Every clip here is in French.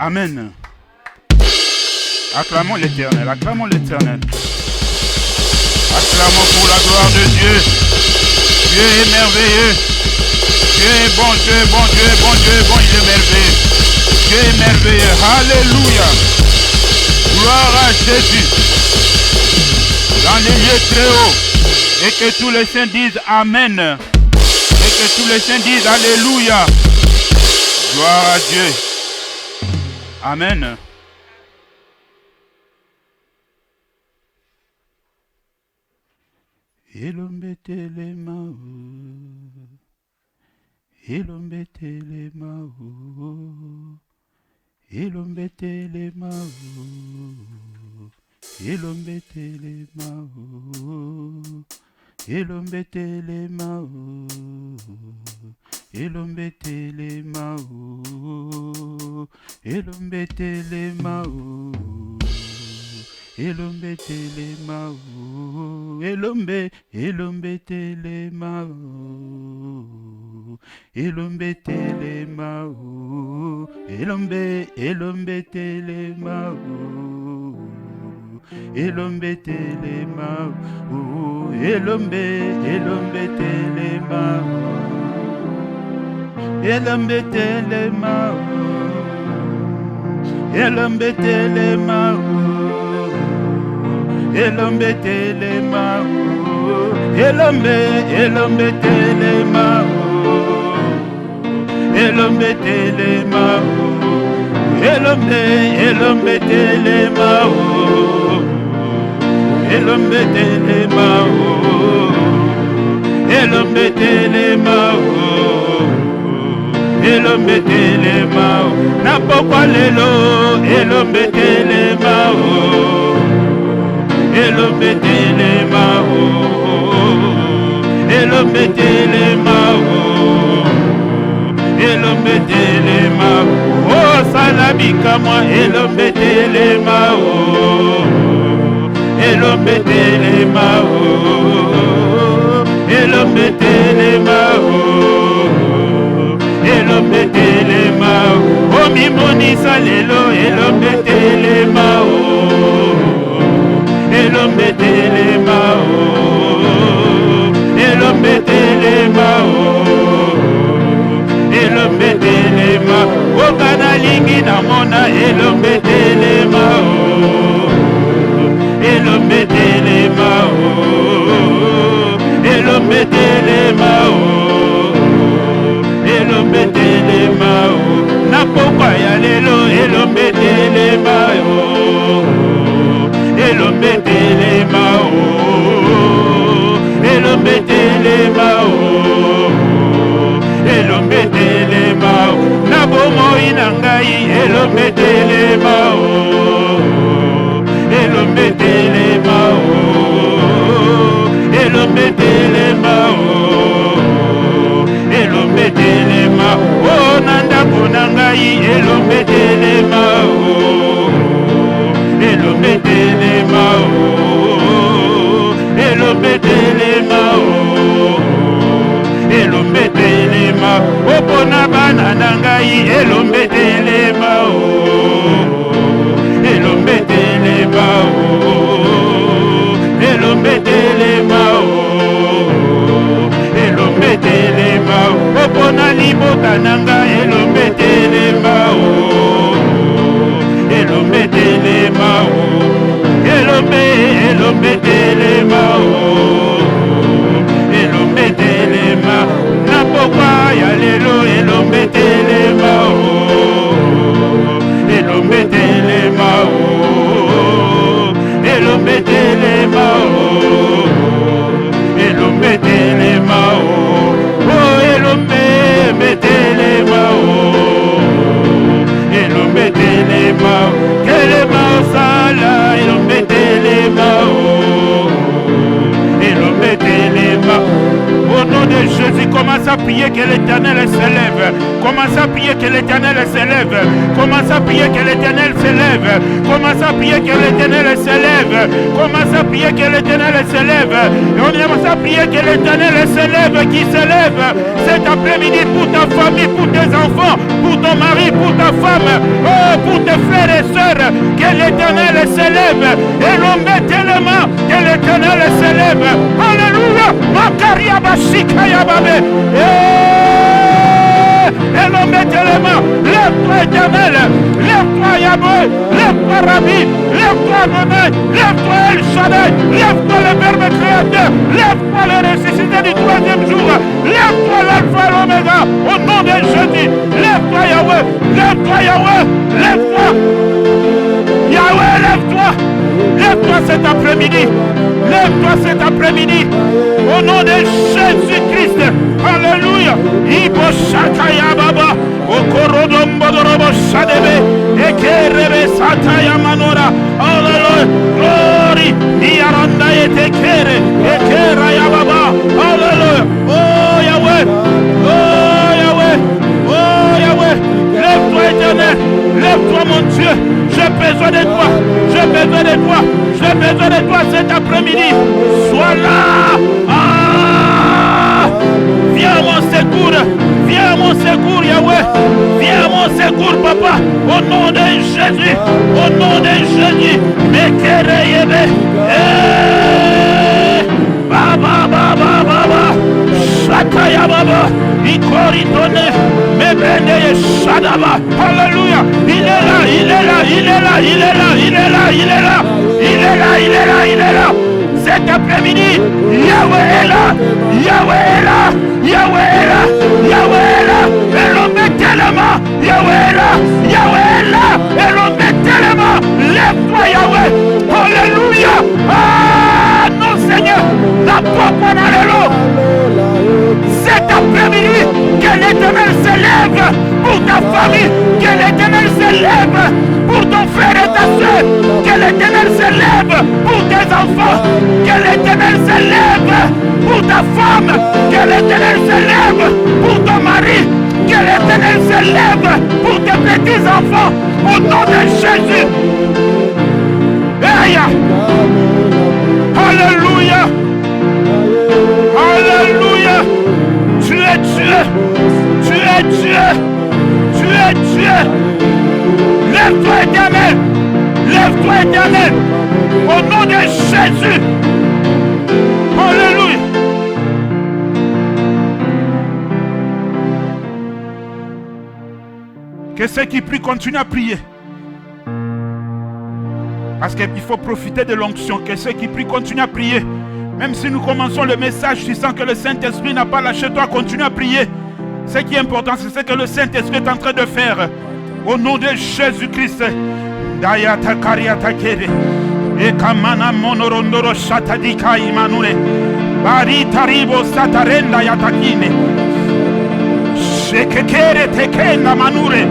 Amen. Acclamons l'Éternel, acclamons l'Éternel. Acclamons pour la gloire de Dieu. Dieu est merveilleux. Dieu est bon, Dieu est bon, Dieu est bon, Dieu est bon, il est merveilleux. Dieu est merveilleux. Alléluia. Gloire à Jésus. Dans les lieux très hauts. Et que tous les saints disent Amen. Et que tous les saints disent Alléluia. Gloire à Dieu. Amen. Elombetele mao, elombetele mao, elombetele mao, elombetele mao, elombetele mao, elombetele mao, elombetele mao. Elombe telemao, elombe telemao, elombe telemao, elombe telemao, elombe telemao, elombe telemao, elombe telemao, elombe telemao. Elombe telemao, elombe telemao, elombe telemao, elombe telemao, elombe telemao, elombe telemao, elombe telemao, napokwa lelo, elombe telemao. Elombe telemao, elombe telemao, elombe telemao, oh salabika moi, elombe telemao, elombe telemao, elombe telemao, elombe telemao, oh mimoni salelo, elombe telemao. Elombe telemao, elombe telemao, elombe telemao, okana lingi na mona elombe telemao, elombe telemao, elombe telemao, elombe telemao, napokwa ya lelo elombe telemao. Elombe telemao, elombe telemao, elombe telemao, na bomoi na ngai elombe telemao, elombe telemao, elombe telemao, elombe telemao, oh na ndako na ngai elombe telemao. Elombe telemao, elombe telemao, elombe telemao, opona bana na ngai elombe telemao, elombe telemao, elombe telemao, elombe telemao, opona liboka na ngai elombe telemao. Elombe telemao, elombe telemao, elombe telemao, napokwa ya lelo elombe telemao, elombe telemao, elombe telemao, elombe telemao, oh elombe telemao. de Jésus, commence à prier que l'Éternel s'élève. Commence à prier que l'Éternel s'élève. Commence à prier que l'Éternel s'élève. Commence à prier que l'Éternel s'élève. Commence à prier que l'Éternel s'élève. Et on commence à prier que l'Éternel s'élève, qui s'élève cet après-midi pour ta famille, pour tes enfants, pour ton mari, pour ta femme, pour tes frères et sœurs. Que l'Éternel s'élève. Et l'on met tellement que l'Éternel s'élève. Alléluia. Makaria Bashika Yababe. Et l'on met tellement. Lève-toi Éternel. Lève-toi Yahweh. Lève-toi Rabbi. Lève-toi Adonai. Lève-toi El Shaddai. Lève-toi le Verbe créateur. Lève-toi le ressuscité du troisième jour. Lève-toi l'Alpha et l'Oméga. Au nom de Jésus. Lève-toi Yahweh. Lève-toi Yahweh. Lève-toi. Yahweh, lève-toi. Lève-toi cet après-midi. Lève-toi cet après-midi. Au nom de Jésus-Christ. Alléluia. Ibo Shakaya Baba. Okorodombodorobo Shadebe. Ekerebe Sataya Manora. Alléluia. Glory. Iaranda Etekere. Ekera Yababa. Alléluia. Oh Yahweh. Oh Yahweh. Oh Yahweh. Lève-toi Éternel. Lève-toi mon Dieu. J'ai besoin de toi. J'ai besoin de toi. J'ai besoin de toi cet après-midi. Sois là. Viens à mon secours. Viens à mon secours, Yahweh. Viens à mon secours, Papa. Au nom de Jésus. Au nom de Jésus. Mekereyebe. Baba, Baba, Baba. Shataya Baba. Ikoritone. Mebene Shadaba. Alléluia. Il est là, il est là, il est là, il est là, il est là, il est là. Il est là, il est là, il est là. Cet après-midi, Yahweh est là, Yahweh est là, Yahweh est là, Yahweh est là, et l'on met tellement, Yahweh est là, Yahweh est là, et l'on met tellement, lève-toi Yahweh, alléluia, ah non Seigneur, la porte dans l'élo, cet après-midi, que l'Éternel s'élève pour ta famille, que l'Éternel s'élève pour ton frère et ta soeur, que l'Éternel s'élève pour tes enfants, que l'Éternel s'élève pour ta femme, que l'Éternel s'élève pour ton mari, que l'Éternel s'élève pour tes petits enfants, au nom de Jésus. Aïe. Alléluia. Alléluia. Tu es Dieu. Tu es Dieu. Tu es Dieu. Lève-toi Éternel. Lève-toi Éternel. Au nom de Jésus. Alléluia. Que ceux qui prient continuent à prier. Parce qu'il faut profiter de l'onction. Que ceux qui prient continuent à prier. Même si nous commençons le message, tu sens que le Saint-Esprit n'a pas lâché toi, continue à prier. Ce qui est important, c'est ce que le Saint-Esprit est en train de faire. Au nom de Jésus-Christ. Dayata kariata kere. Ekamana monorondoro shatadika imanure. Bari taribo satarenda yatakine. Shekekere tekenda manure.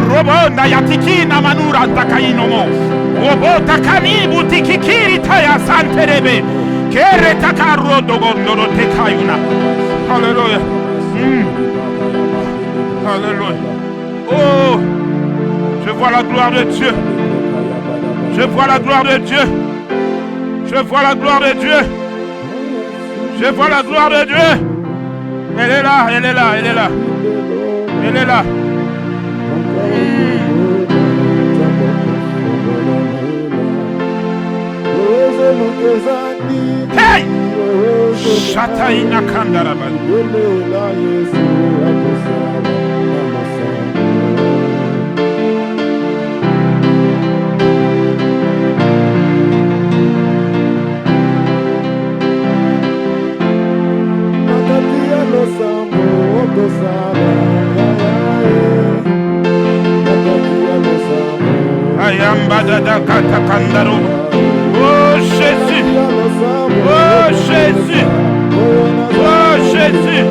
Robonda yatikina manura takainomo. Robota kanibu tikikiri taya santerebe. Kere takaro dogondoro tekayuna. Alléluia. Alléluia. Oh, je vois la gloire de Dieu. Je vois la gloire de Dieu. Je vois la gloire de Dieu. Je vois la gloire de Dieu. Elle est là, elle est là, elle est là. Elle est là. Hey! Shataina Kandaraban. Ayambada kata kandaro. Oh Jésus. Oh Jésus. Oh Jésus.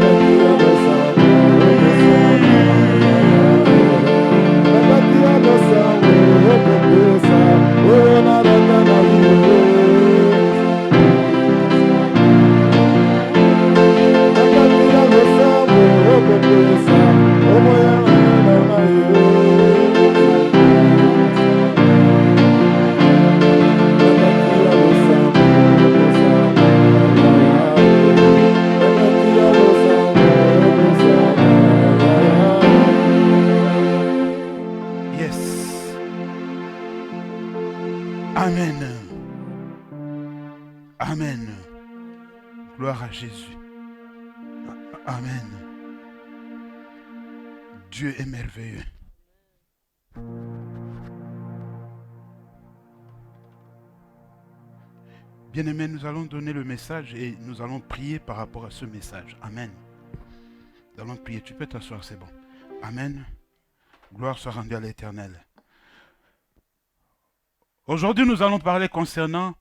Gloire à Jésus. Amen. Dieu est merveilleux. Bien-aimés, nous allons donner le message et nous allons prier par rapport à ce message. Amen. Nous allons prier. Tu peux t'asseoir, c'est bon. Amen. Gloire soit rendue à l'Éternel. Aujourd'hui, nous allons parler concernant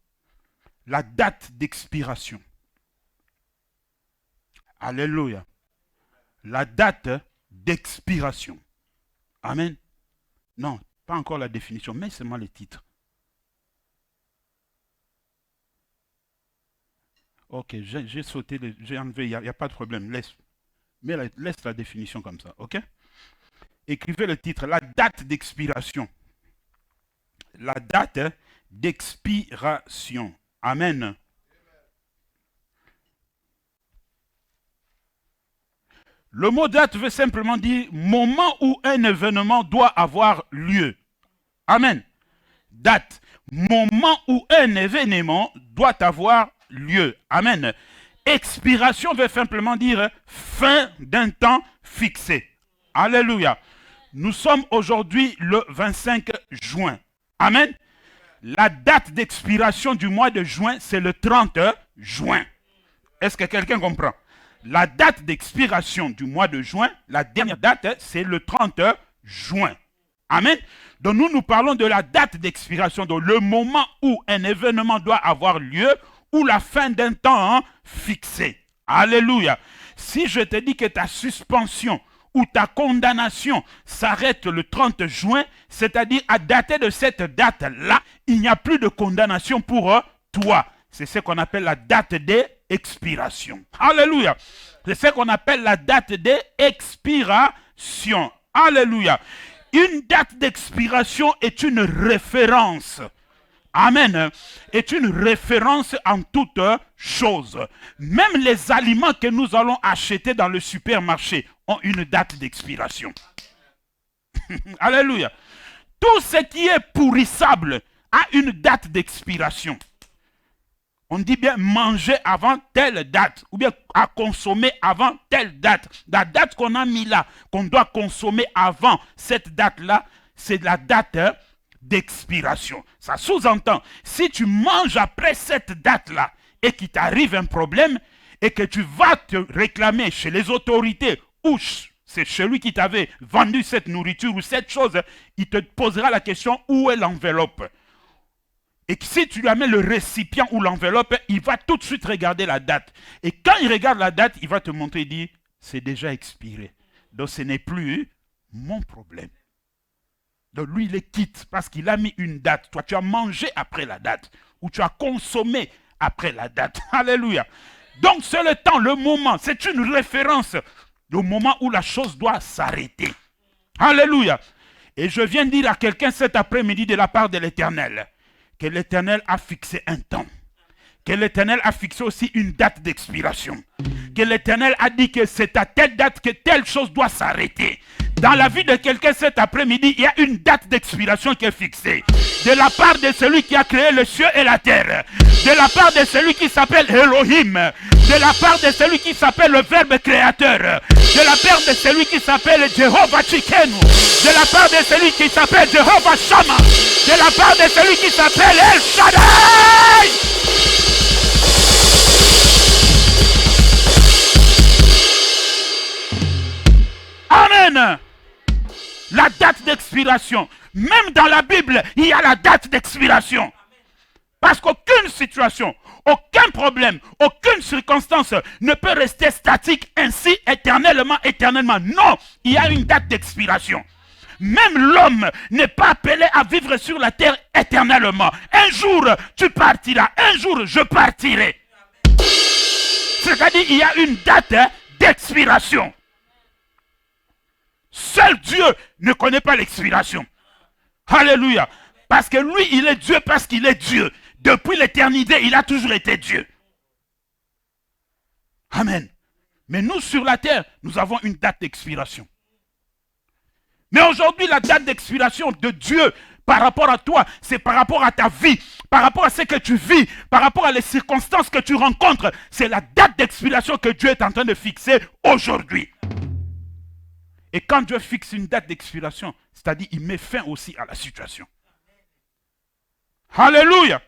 la date d'expiration. Alléluia. La date d'expiration. Amen. Non, pas encore la définition, mais seulement les titres. Ok, j'ai sauté, j'ai enlevé, il n'y a pas de problème, laisse la définition comme ça, ok? Écrivez le titre, la date d'expiration. La date d'expiration. Amen. Le mot date veut simplement dire moment où un événement doit avoir lieu. Amen. Date. Moment où un événement doit avoir lieu. Amen. Expiration veut simplement dire fin d'un temps fixé. Alléluia. Nous sommes aujourd'hui le 25 juin. Amen. La date d'expiration du mois de juin, c'est le 30 juin. Est-ce que quelqu'un comprend? La date d'expiration du mois de juin, la dernière date, c'est le 30 juin. Amen. Donc nous parlons de la date d'expiration, donc le moment où un événement doit avoir lieu ou la fin d'un temps fixé. Alléluia. Si je te dis que ta suspension ou ta condamnation s'arrête le 30 juin, c'est-à-dire à dater de cette date-là, il n'y a plus de condamnation pour toi. C'est ce qu'on appelle la date d'expiration. Alléluia. C'est ce qu'on appelle la date d'expiration. Alléluia. Une date d'expiration est une référence. Amen. Est une référence en toutes choses. Même les aliments que nous allons acheter dans le supermarché ont une date d'expiration. Alléluia. Tout ce qui est pourrissable a une date d'expiration. On dit bien manger avant telle date, ou bien à consommer avant telle date. La date qu'on a mis là, qu'on doit consommer avant cette date-là, c'est la date d'expiration. Ça sous-entend, si tu manges après cette date-là et qu'il t'arrive un problème et que tu vas te réclamer chez les autorités ou c'est celui qui t'avait vendu cette nourriture ou cette chose, il te posera la question où est l'enveloppe. Et si tu lui amènes le récipient ou l'enveloppe, il va tout de suite regarder la date. Et quand il regarde la date, il va te montrer et dire, c'est déjà expiré. Donc ce n'est plus mon problème. Donc lui, il est quitte parce qu'il a mis une date. Toi, tu as mangé après la date ou tu as consommé après la date. Alléluia. Donc c'est le temps, le moment. C'est une référence. Le moment où la chose doit s'arrêter. Alléluia. Et je viens dire à quelqu'un cet après-midi de la part de l'Éternel que l'Éternel a fixé un temps. Que l'Éternel a fixé aussi une date d'expiration. Que l'Éternel a dit que c'est à telle date que telle chose doit s'arrêter. Dans la vie de quelqu'un cet après-midi, il y a une date d'expiration qui est fixée. De la part de celui qui a créé le ciel et la terre. De la part de celui qui s'appelle Elohim. De la part de celui qui s'appelle le Verbe créateur. De la part de celui qui s'appelle Jehovah Tsidkenu. De la part de celui qui s'appelle Jehovah Shammah. De la part de celui qui s'appelle El Shaddai. Amen. La date d'expiration. Même dans la Bible, il y a la date d'expiration. Parce qu'aucune situation, aucun problème, aucune circonstance ne peut rester statique ainsi éternellement. Non, il y a une date d'expiration. Même l'homme n'est pas appelé à vivre sur la terre éternellement. Un jour, tu partiras. Un jour, je partirai. C'est-à-dire, il y a une date d'expiration. Seul Dieu ne connaît pas l'expiration. Alléluia. Parce que lui, il est Dieu parce qu'il est Dieu. Depuis l'éternité, il a toujours été Dieu. Amen. Mais nous, sur la terre, nous avons une date d'expiration. Mais aujourd'hui, la date d'expiration de Dieu par rapport à toi, c'est par rapport à ta vie, par rapport à ce que tu vis, par rapport à les circonstances que tu rencontres. C'est la date d'expiration que Dieu est en train de fixer aujourd'hui. Et quand Dieu fixe une date d'expiration, c'est-à-dire il met fin aussi à la situation. Alléluia.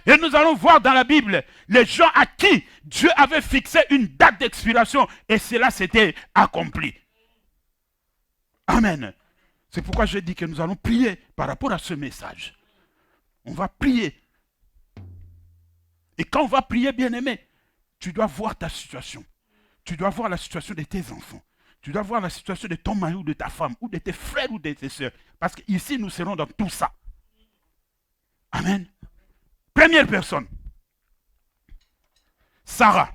Et nous allons voir dans la Bible les gens à qui Dieu avait fixé une date d'expiration et cela s'était accompli. Amen. C'est pourquoi je dis que nous allons prier par rapport à ce message. On va prier. Et quand on va prier, bien-aimé, tu dois voir ta situation. Tu dois voir la situation de tes enfants. Tu dois voir la situation de ton mari ou de ta femme, ou de tes frères ou de tes soeurs. Parce qu'ici, nous serons dans tout ça. Amen. Première personne. Sarah.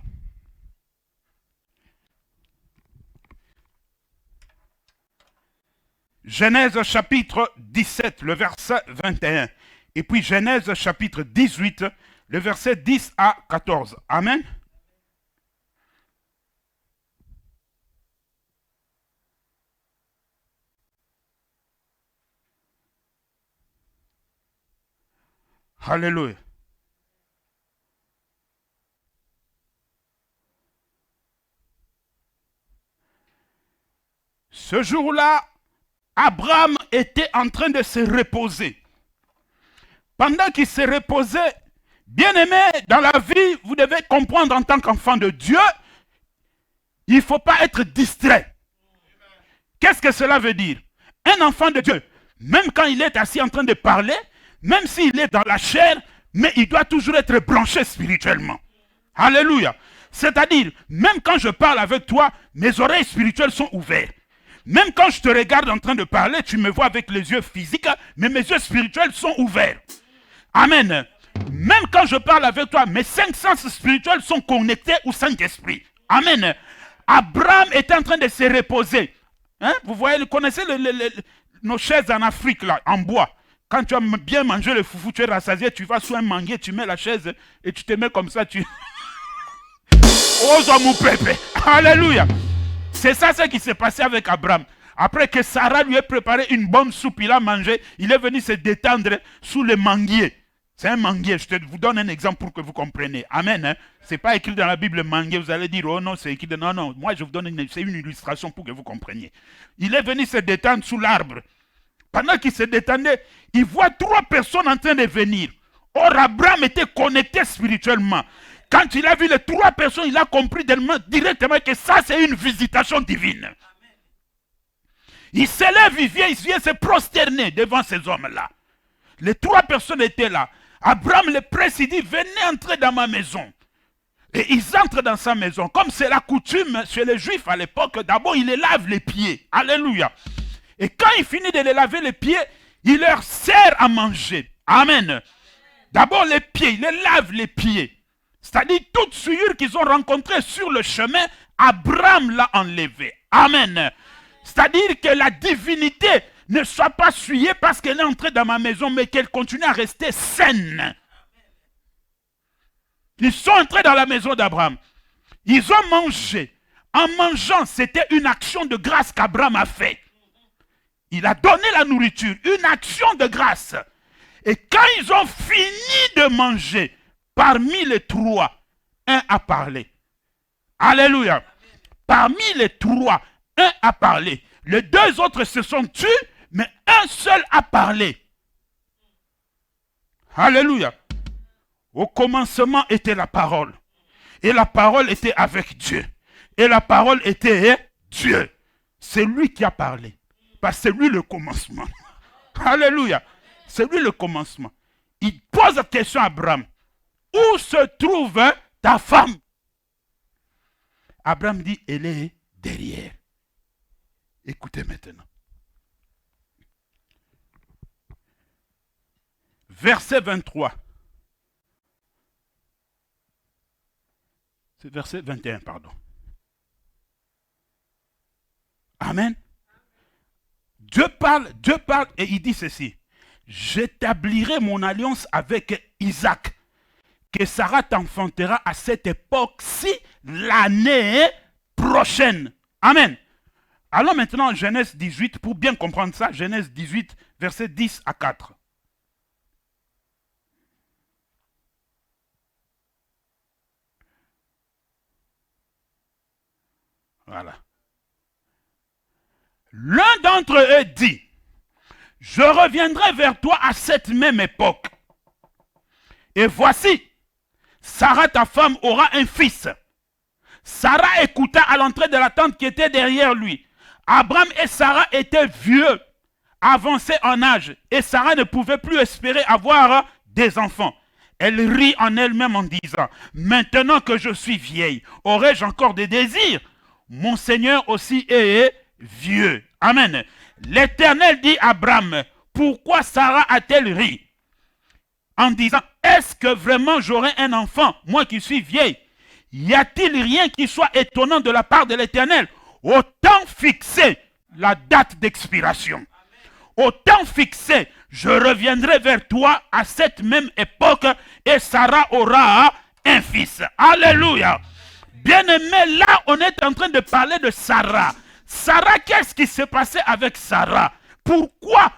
Genèse chapitre 17, le verset 21. Et puis Genèse chapitre 18, le verset 10 à 14. Amen. Alléluia. Ce jour-là, Abraham était en train de se reposer. Pendant qu'il se reposait, bien-aimé, dans la vie, vous devez comprendre en tant qu'enfant de Dieu, il ne faut pas être distrait. Qu'est-ce que cela veut dire? Un enfant de Dieu, même quand il est assis en train de parler, même s'il est dans la chair, mais il doit toujours être branché spirituellement. Alléluia. C'est-à-dire, même quand je parle avec toi, mes oreilles spirituelles sont ouvertes. Même quand je te regarde en train de parler, tu me vois avec les yeux physiques, mais mes yeux spirituels sont ouverts. Amen. Même quand je parle avec toi, mes 5 sens spirituels sont connectés au Saint-Esprit. Amen. Abraham était en train de se reposer. Hein? Vous voyez, vous connaissez nos chaises en Afrique, là, en bois. Quand tu as bien mangé le foufou, tu es rassasié, tu vas sur un manguier, tu mets la chaise et tu te mets comme ça, tu... Ose mon pépé. Alléluia. C'est ça ce qui s'est passé avec Abraham. Après que Sarah lui ait préparé une bonne soupe, il a mangé, il est venu se détendre sous le manguier. C'est un manguier, je vous donne un exemple pour que vous compreniez. Amen. Hein? Ce n'est pas écrit dans la Bible manguier, vous allez dire, oh non, c'est écrit, non, non, moi je vous donne une illustration pour que vous compreniez. Il est venu se détendre sous l'arbre. Pendant qu'il se détendait, il voit 3 personnes en train de venir. Or, Abraham était connecté spirituellement. Quand il a vu les 3 personnes, il a compris directement que ça, c'est une visitation divine. Amen. Il s'élève, il vient se prosterner devant ces hommes-là. Les 3 personnes étaient là. Abraham les presse, il dit, venez entrer dans ma maison. Et ils entrent dans sa maison. Comme c'est la coutume chez les Juifs à l'époque, d'abord, il les lave les pieds. Alléluia. Et quand il finit de les laver les pieds, il leur sert à manger. Amen. D'abord les pieds, il les lave les pieds. C'est-à-dire toute souillure qu'ils ont rencontrée sur le chemin, Abraham l'a enlevé. Amen. C'est-à-dire que la divinité ne soit pas souillée parce qu'elle est entrée dans ma maison, mais qu'elle continue à rester saine. Ils sont entrés dans la maison d'Abraham. Ils ont mangé. En mangeant, c'était une action de grâce qu'Abraham a fait. Il a donné la nourriture, une action de grâce. Et quand ils ont fini de manger, parmi les 3, un a parlé. Alléluia. Amen. Parmi les 3, un a parlé. Les 2 autres se sont tus, mais un seul a parlé. Alléluia. Au commencement était la parole. Et la parole était avec Dieu. Et la parole était Dieu. C'est lui qui a parlé. Parce que c'est lui le commencement. Alléluia. C'est lui le commencement. Il pose la question à Abraham. Où se trouve ta femme? Abraham dit, elle est derrière. Écoutez maintenant. Verset 23. C'est verset 21, pardon. Amen. Dieu parle et il dit ceci. J'établirai mon alliance avec Isaac, que Sarah t'enfantera à cette époque-ci, l'année prochaine. Amen. Allons maintenant Genèse 18, pour bien comprendre ça, Genèse 18, versets 10 à 4. Voilà. L'un d'entre eux dit, je reviendrai vers toi à cette même époque. Et voici, Sarah, ta femme, aura un fils. Sarah écouta à l'entrée de la tente qui était derrière lui. Abraham et Sarah étaient vieux, avancés en âge, et Sarah ne pouvait plus espérer avoir des enfants. Elle rit en elle-même en disant, maintenant que je suis vieille, aurai-je encore des désirs? Mon Seigneur aussi est vieux. Amen. L'Éternel dit à Abraham, pourquoi Sarah a-t-elle ri? En disant, est-ce que vraiment j'aurai un enfant, moi qui suis vieille? Y a-t-il rien qui soit étonnant de la part de l'Éternel? Autant fixé la date d'expiration. Autant fixé, je reviendrai vers toi à cette même époque et Sarah aura un fils. Alléluia. Bien-aimé, là, on est en train de parler de Sarah. Sarah, qu'est-ce qui s'est passé avec Sarah? Pourquoi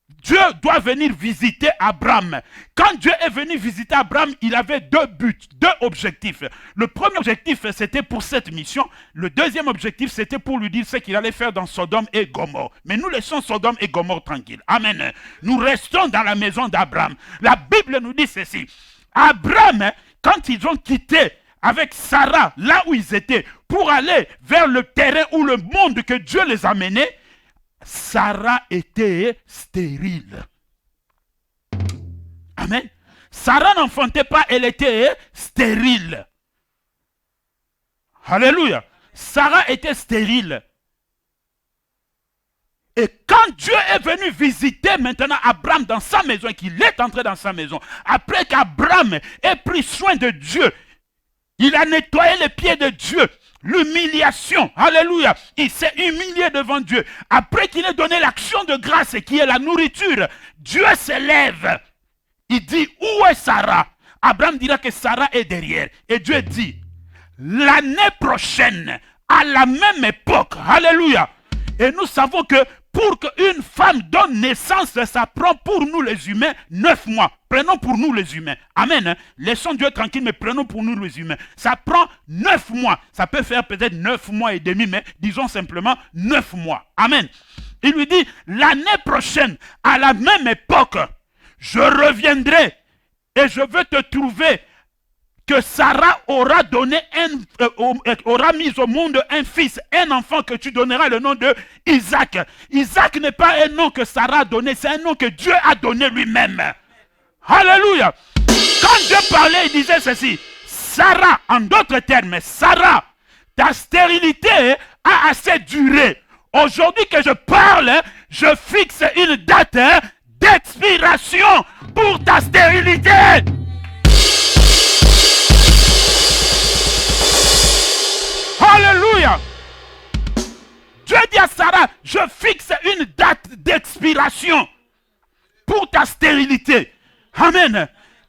Dieu doit venir visiter Abraham? Quand Dieu est venu visiter Abraham, il avait deux buts, deux objectifs. Le premier objectif, c'était pour cette mission. Le deuxième objectif, c'était pour lui dire ce qu'il allait faire dans Sodome et Gomorrhe. Mais nous laissons Sodome et Gomorrhe tranquilles. Amen. Nous restons dans la maison d'Abraham. La Bible nous dit ceci. Abraham, quand ils ont quitté avec Sarah, là où ils étaient, pour aller vers le terrain ou le monde que Dieu les a menés, Sarah était stérile. Amen. Sarah n'enfantait pas, elle était stérile. Alléluia. Sarah était stérile. Et quand Dieu est venu visiter maintenant Abraham dans sa maison, et qu'il est entré dans sa maison, après qu'Abraham ait pris soin de Dieu, il a nettoyé les pieds de Dieu. L'humiliation, alléluia, il s'est humilié devant Dieu. Après qu'il ait donné l'action de grâce qui est la nourriture, Dieu s'élève. Il dit, où est Sarah? Abraham dira que Sarah est derrière. Et Dieu dit, l'année prochaine, à la même époque, alléluia. Et nous savons que pour qu'une femme donne naissance, ça prend pour nous les humains 9 mois. Prenons pour nous les humains. Amen. Laissons Dieu tranquille, mais prenons pour nous les humains. Ça prend 9 mois. Ça peut faire peut-être 9 mois et demi, mais disons simplement 9 mois. Amen. Il lui dit, l'année prochaine, à la même époque, je reviendrai et je veux te trouver que Sarah aura donné aura mis au monde un fils, un enfant que tu donneras le nom de Isaac. Isaac n'est pas un nom que Sarah a donné, c'est un nom que Dieu a donné lui-même. Alléluia. Quand Dieu parlait, il disait ceci. Sarah, en d'autres termes, Sarah, ta stérilité a assez duré. Aujourd'hui que je parle, je fixe une date d'expiration pour ta stérilité. Alléluia. Dieu dit à Sarah, je fixe une date d'expiration pour ta stérilité. Amen.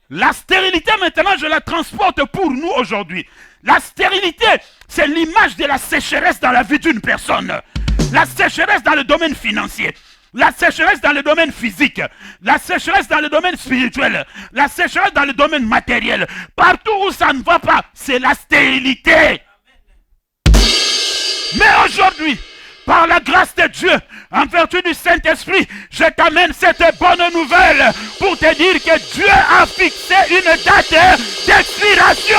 La stérilité, maintenant, je la transporte pour nous aujourd'hui. La stérilité, c'est l'image de la sécheresse dans la vie d'une personne. La sécheresse dans le domaine financier. La sécheresse dans le domaine physique. La sécheresse dans le domaine spirituel. La sécheresse dans le domaine matériel. Partout où ça ne va pas, c'est la stérilité. Mais aujourd'hui, par la grâce de Dieu, en vertu du Saint-Esprit, je t'amène cette bonne nouvelle pour te dire que Dieu a fixé une date d'expiration.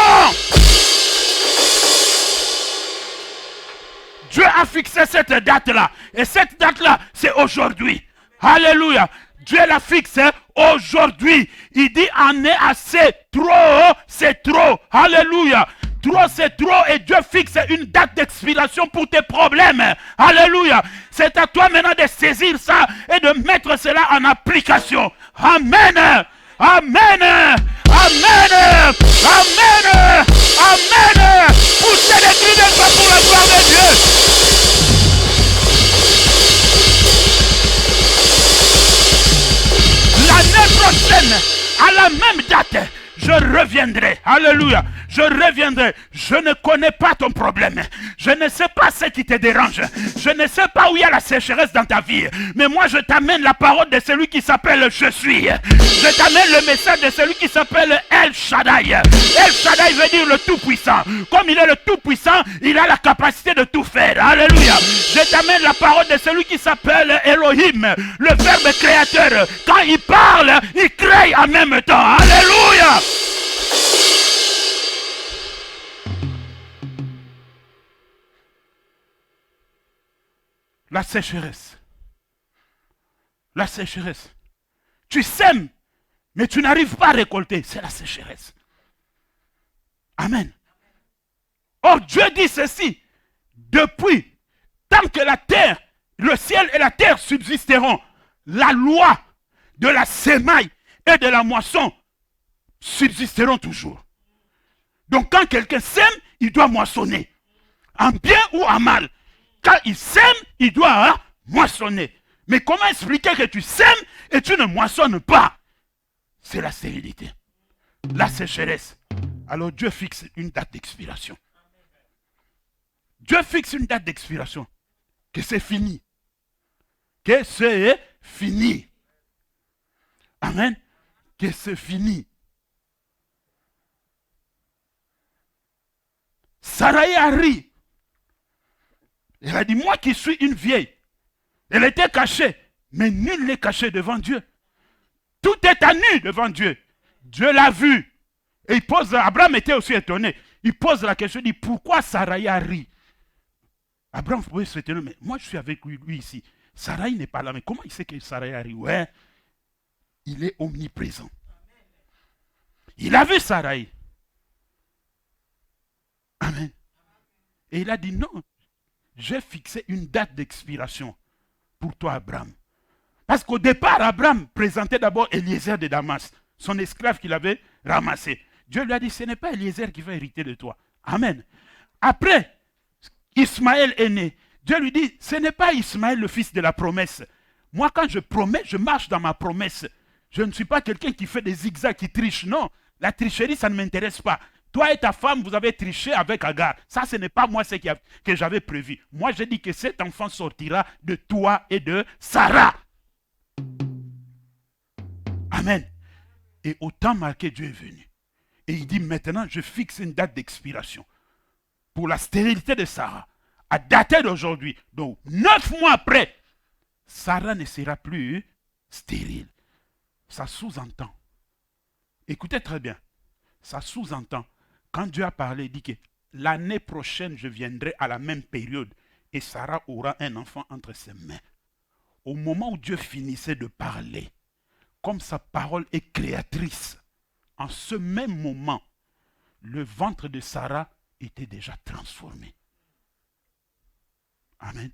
Dieu a fixé cette date-là. Et cette date-là, c'est aujourd'hui. Alléluia. Dieu l'a fixé aujourd'hui. Il dit, en est assez. Trop, c'est trop. Alléluia. Trop, c'est trop, et Dieu fixe une date d'expiration pour tes problèmes. Alléluia. C'est à toi maintenant de saisir ça et de mettre cela en application. Amen. Amen. Amen. Amen. Amen. Poussez les cris de joie pour la gloire de Dieu. L'année prochaine, à la même date, je je reviendrai. Alléluia. Je reviendrai. Je ne connais pas ton problème. Je ne sais pas ce qui te dérange. Je ne sais pas où il y a la sécheresse dans ta vie. Mais moi, je t'amène la parole de celui qui s'appelle Je suis. Je t'amène le message de celui qui s'appelle El Shaddai. El Shaddai veut dire le Tout-Puissant. Comme il est le Tout-Puissant, il a la capacité de tout faire. Alléluia. Je t'amène la parole de celui qui s'appelle Elohim, le Verbe créateur. Quand il parle, il crée en même temps. Alléluia. La sécheresse. La sécheresse. Tu sèmes, mais tu n'arrives pas à récolter. C'est la sécheresse. Amen. Or, Dieu dit ceci. Depuis, tant que la terre, le ciel et la terre subsisteront, la loi de la semaille et de la moisson subsisteront toujours. Donc, quand quelqu'un sème, il doit moissonner. En bien ou en mal. Quand il sème, il doit moissonner. Mais comment expliquer que tu sèmes et tu ne moissonnes pas? C'est la stérilité. La sécheresse. Alors Dieu fixe une date d'expiration. Dieu fixe une date d'expiration. Que c'est fini. Que c'est fini. Amen. Que c'est fini. Sarai a ri. Elle a dit, moi qui suis une vieille. Elle était cachée. Mais nul n'est caché devant Dieu. Tout est à nu devant Dieu. Dieu l'a vu. Et il pose, Abraham était aussi étonné. Il pose la question, il dit, pourquoi Sarai a ri? Abraham pouvait se étonner, mais moi je suis avec lui ici. Sarai n'est pas là, mais comment il sait que Sarai a ri? Ouais, il est omniprésent. Il a vu Sarai. Amen. Et il a dit, non, j'ai fixé une date d'expiration pour toi, Abraham. Parce qu'au départ, Abraham présentait d'abord Eliezer de Damas, son esclave qu'il avait ramassé. Dieu lui a dit, ce n'est pas Eliezer qui va hériter de toi. Amen. Après, Ismaël est né. Dieu lui dit, ce n'est pas Ismaël le fils de la promesse. Moi, quand je promets, je marche dans ma promesse. Je ne suis pas quelqu'un qui fait des zigzags, qui triche. Non, la tricherie, ça ne m'intéresse pas. Toi et ta femme, vous avez triché avec Agar. Ça, ce n'est pas moi ce que j'avais prévu. Moi, j'ai dit que cet enfant sortira de toi et de Sarah. Amen. Et au temps marqué, Dieu est venu. Et il dit, maintenant, je fixe une date d'expiration pour la stérilité de Sarah, à dater d'aujourd'hui. Donc, 9 mois après, Sarah ne sera plus stérile. Ça sous-entend. Écoutez très bien. Ça sous-entend. Quand Dieu a parlé, il dit que l'année prochaine, je viendrai à la même période et Sarah aura un enfant entre ses mains. Au moment où Dieu finissait de parler, comme sa parole est créatrice, en ce même moment, le ventre de Sarah était déjà transformé. Amen.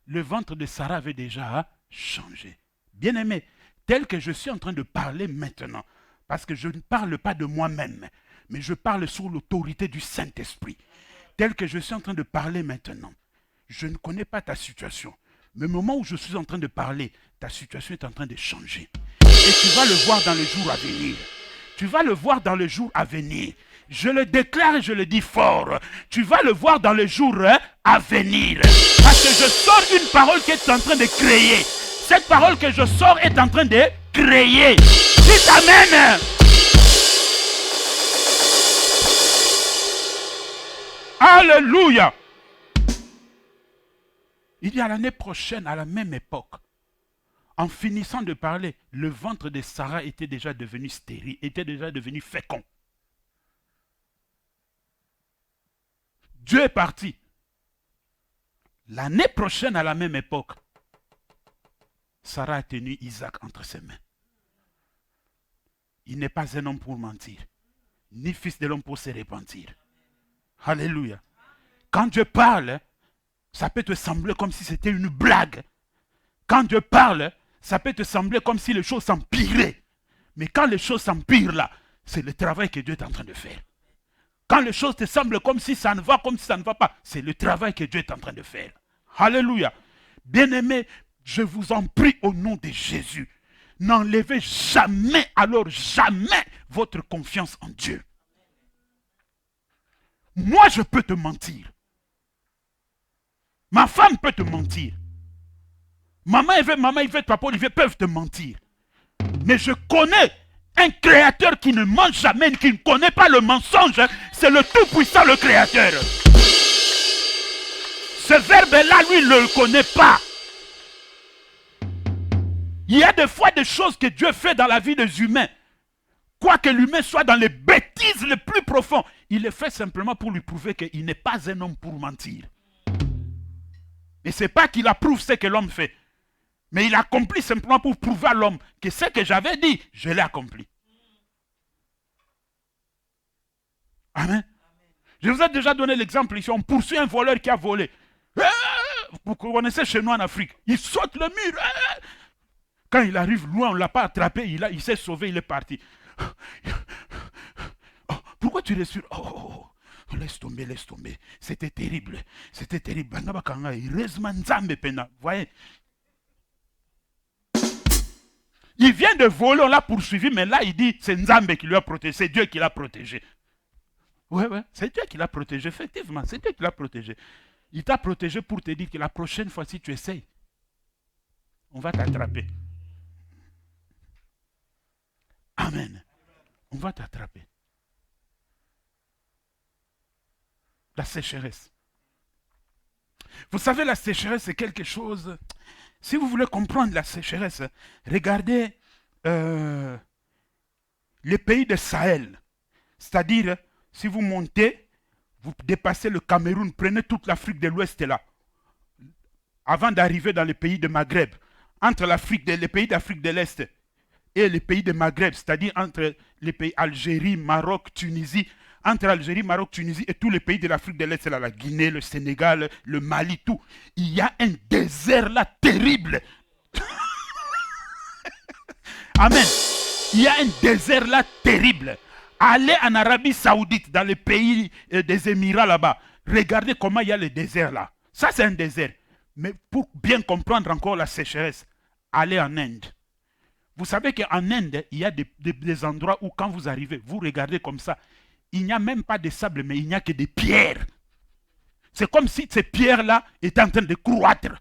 Le ventre de Sarah avait déjà changé. Bien-aimé, tel que je suis en train de parler maintenant, parce que je ne parle pas de moi-même, mais je parle sous l'autorité du Saint-Esprit. Tel que je suis en train de parler maintenant, je ne connais pas ta situation, mais au moment où je suis en train de parler, ta situation est en train de changer. Et tu vas le voir dans les jours à venir. Tu vas le voir dans les jours à venir. Je le déclare et je le dis fort. Tu vas le voir dans les jours à venir. Parce que je sors une parole qui est en train de créer. Cette parole que je sors est en train de créer. Dites Amen. Alléluia. Il y a l'année prochaine, à la même époque, en finissant de parler, le ventre de Sarah était déjà devenu stérile, était déjà devenu fécond. Dieu est parti. L'année prochaine, à la même époque, Sarah a tenu Isaac entre ses mains. Il n'est pas un homme pour mentir, ni fils de l'homme pour se repentir. Alléluia. Quand Dieu parle, ça peut te sembler comme si c'était une blague. Quand Dieu parle, ça peut te sembler comme si les choses s'empiraient. Mais quand les choses s'empirent là, c'est le travail que Dieu est en train de faire. Quand les choses te semblent comme si ça ne va, comme si ça ne va pas, c'est le travail que Dieu est en train de faire. Alléluia. Bien-aimés, je vous en prie au nom de Jésus. n'enlevez jamais, alors jamais, votre confiance en Dieu. Moi, je peux te mentir. Ma femme peut te mentir. Maman Yvette, papa Olivier peuvent te mentir. Mais je connais un créateur qui ne ment jamais, qui ne connaît pas le mensonge. C'est le tout-puissant, le créateur. Ce verbe-là, lui, ne le connaît pas. Il y a des fois des choses que Dieu fait dans la vie des humains. Quoique l'humain soit dans les bêtises les plus profondes, il le fait simplement pour lui prouver qu'il n'est pas un homme pour mentir. Et ce n'est pas qu'il approuve ce que l'homme fait. Mais il accomplit simplement pour prouver à l'homme que ce que j'avais dit, je l'ai accompli. Amen. Je vous ai déjà donné l'exemple ici. On poursuit un voleur qui a volé. Vous connaissez chez nous en Afrique. Il saute le mur. Quand il arrive loin, on ne l'a pas attrapé. Il s'est sauvé, il est parti. Oh, pourquoi tu respires? Laisse tomber, laisse tomber. C'était terrible. C'était terrible. Vous voyez? Il vient de voler, on l'a poursuivi, mais là il dit c'est Nzambe qui lui a protégé, c'est Dieu qui l'a protégé. Ouais, c'est Dieu qui l'a protégé, effectivement, c'est Dieu qui l'a protégé. Il t'a protégé pour te dire que la prochaine fois, si tu essayes, on va t'attraper. Amen. On va t'attraper. La sécheresse. Vous savez, la sécheresse, c'est quelque chose... Si vous voulez comprendre la sécheresse, regardez les pays de Sahel. C'est-à-dire, si vous montez, vous dépassez le Cameroun, prenez toute l'Afrique de l'Ouest là, avant d'arriver dans les pays de Maghreb. Entre les pays d'Afrique de l'Est et les pays de Maghreb, c'est-à-dire entre les pays Algérie, Maroc, Tunisie, entre Algérie, Maroc, Tunisie et tous les pays de l'Afrique de l'Est, la Guinée, le Sénégal, le Mali, tout. Il y a un désert là terrible. Amen. Il y a un désert là terrible. Allez en Arabie Saoudite, dans les pays des Émirats là-bas. Regardez comment il y a le désert là. Ça, c'est un désert. Mais pour bien comprendre encore la sécheresse, allez en Inde. Vous savez qu'en Inde, il y a des endroits où quand vous arrivez, vous regardez comme ça, il n'y a même pas de sable, mais il n'y a que des pierres. C'est comme si ces pierres-là étaient en train de croître.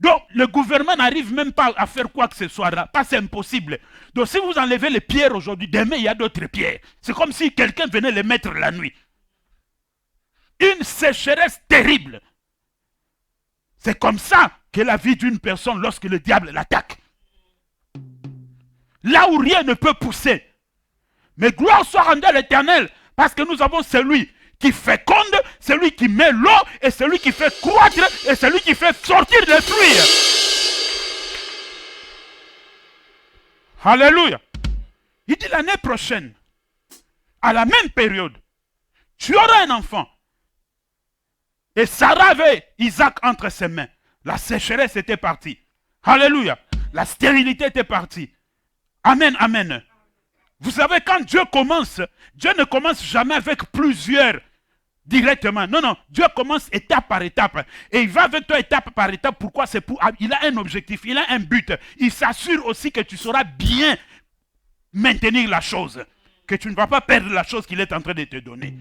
Donc, le gouvernement n'arrive même pas à faire quoi que ce soit là. Pas, c'est impossible. Donc, si vous enlevez les pierres aujourd'hui, demain, il y a d'autres pierres. C'est comme si quelqu'un venait les mettre la nuit. Une sécheresse terrible. C'est comme ça que la vie d'une personne lorsque le diable l'attaque. Là où rien ne peut pousser. Mais gloire soit rendue à l'Éternel. Parce que nous avons celui qui féconde, celui qui met l'eau, et celui qui fait croître, et celui qui fait sortir les fruits. Alléluia. Il dit l'année prochaine, à la même période, tu auras un enfant. Et Sarah avait Isaac entre ses mains. La sécheresse était partie. Alléluia. La stérilité était partie. Amen, amen. Vous savez, quand Dieu commence, Dieu ne commence jamais avec plusieurs directement. Non, non, Dieu commence étape par étape. Et il va avec toi étape par étape. Pourquoi? Il a un objectif, il a un but. Il s'assure aussi que tu sauras bien maintenir la chose. Que tu ne vas pas perdre la chose qu'il est en train de te donner.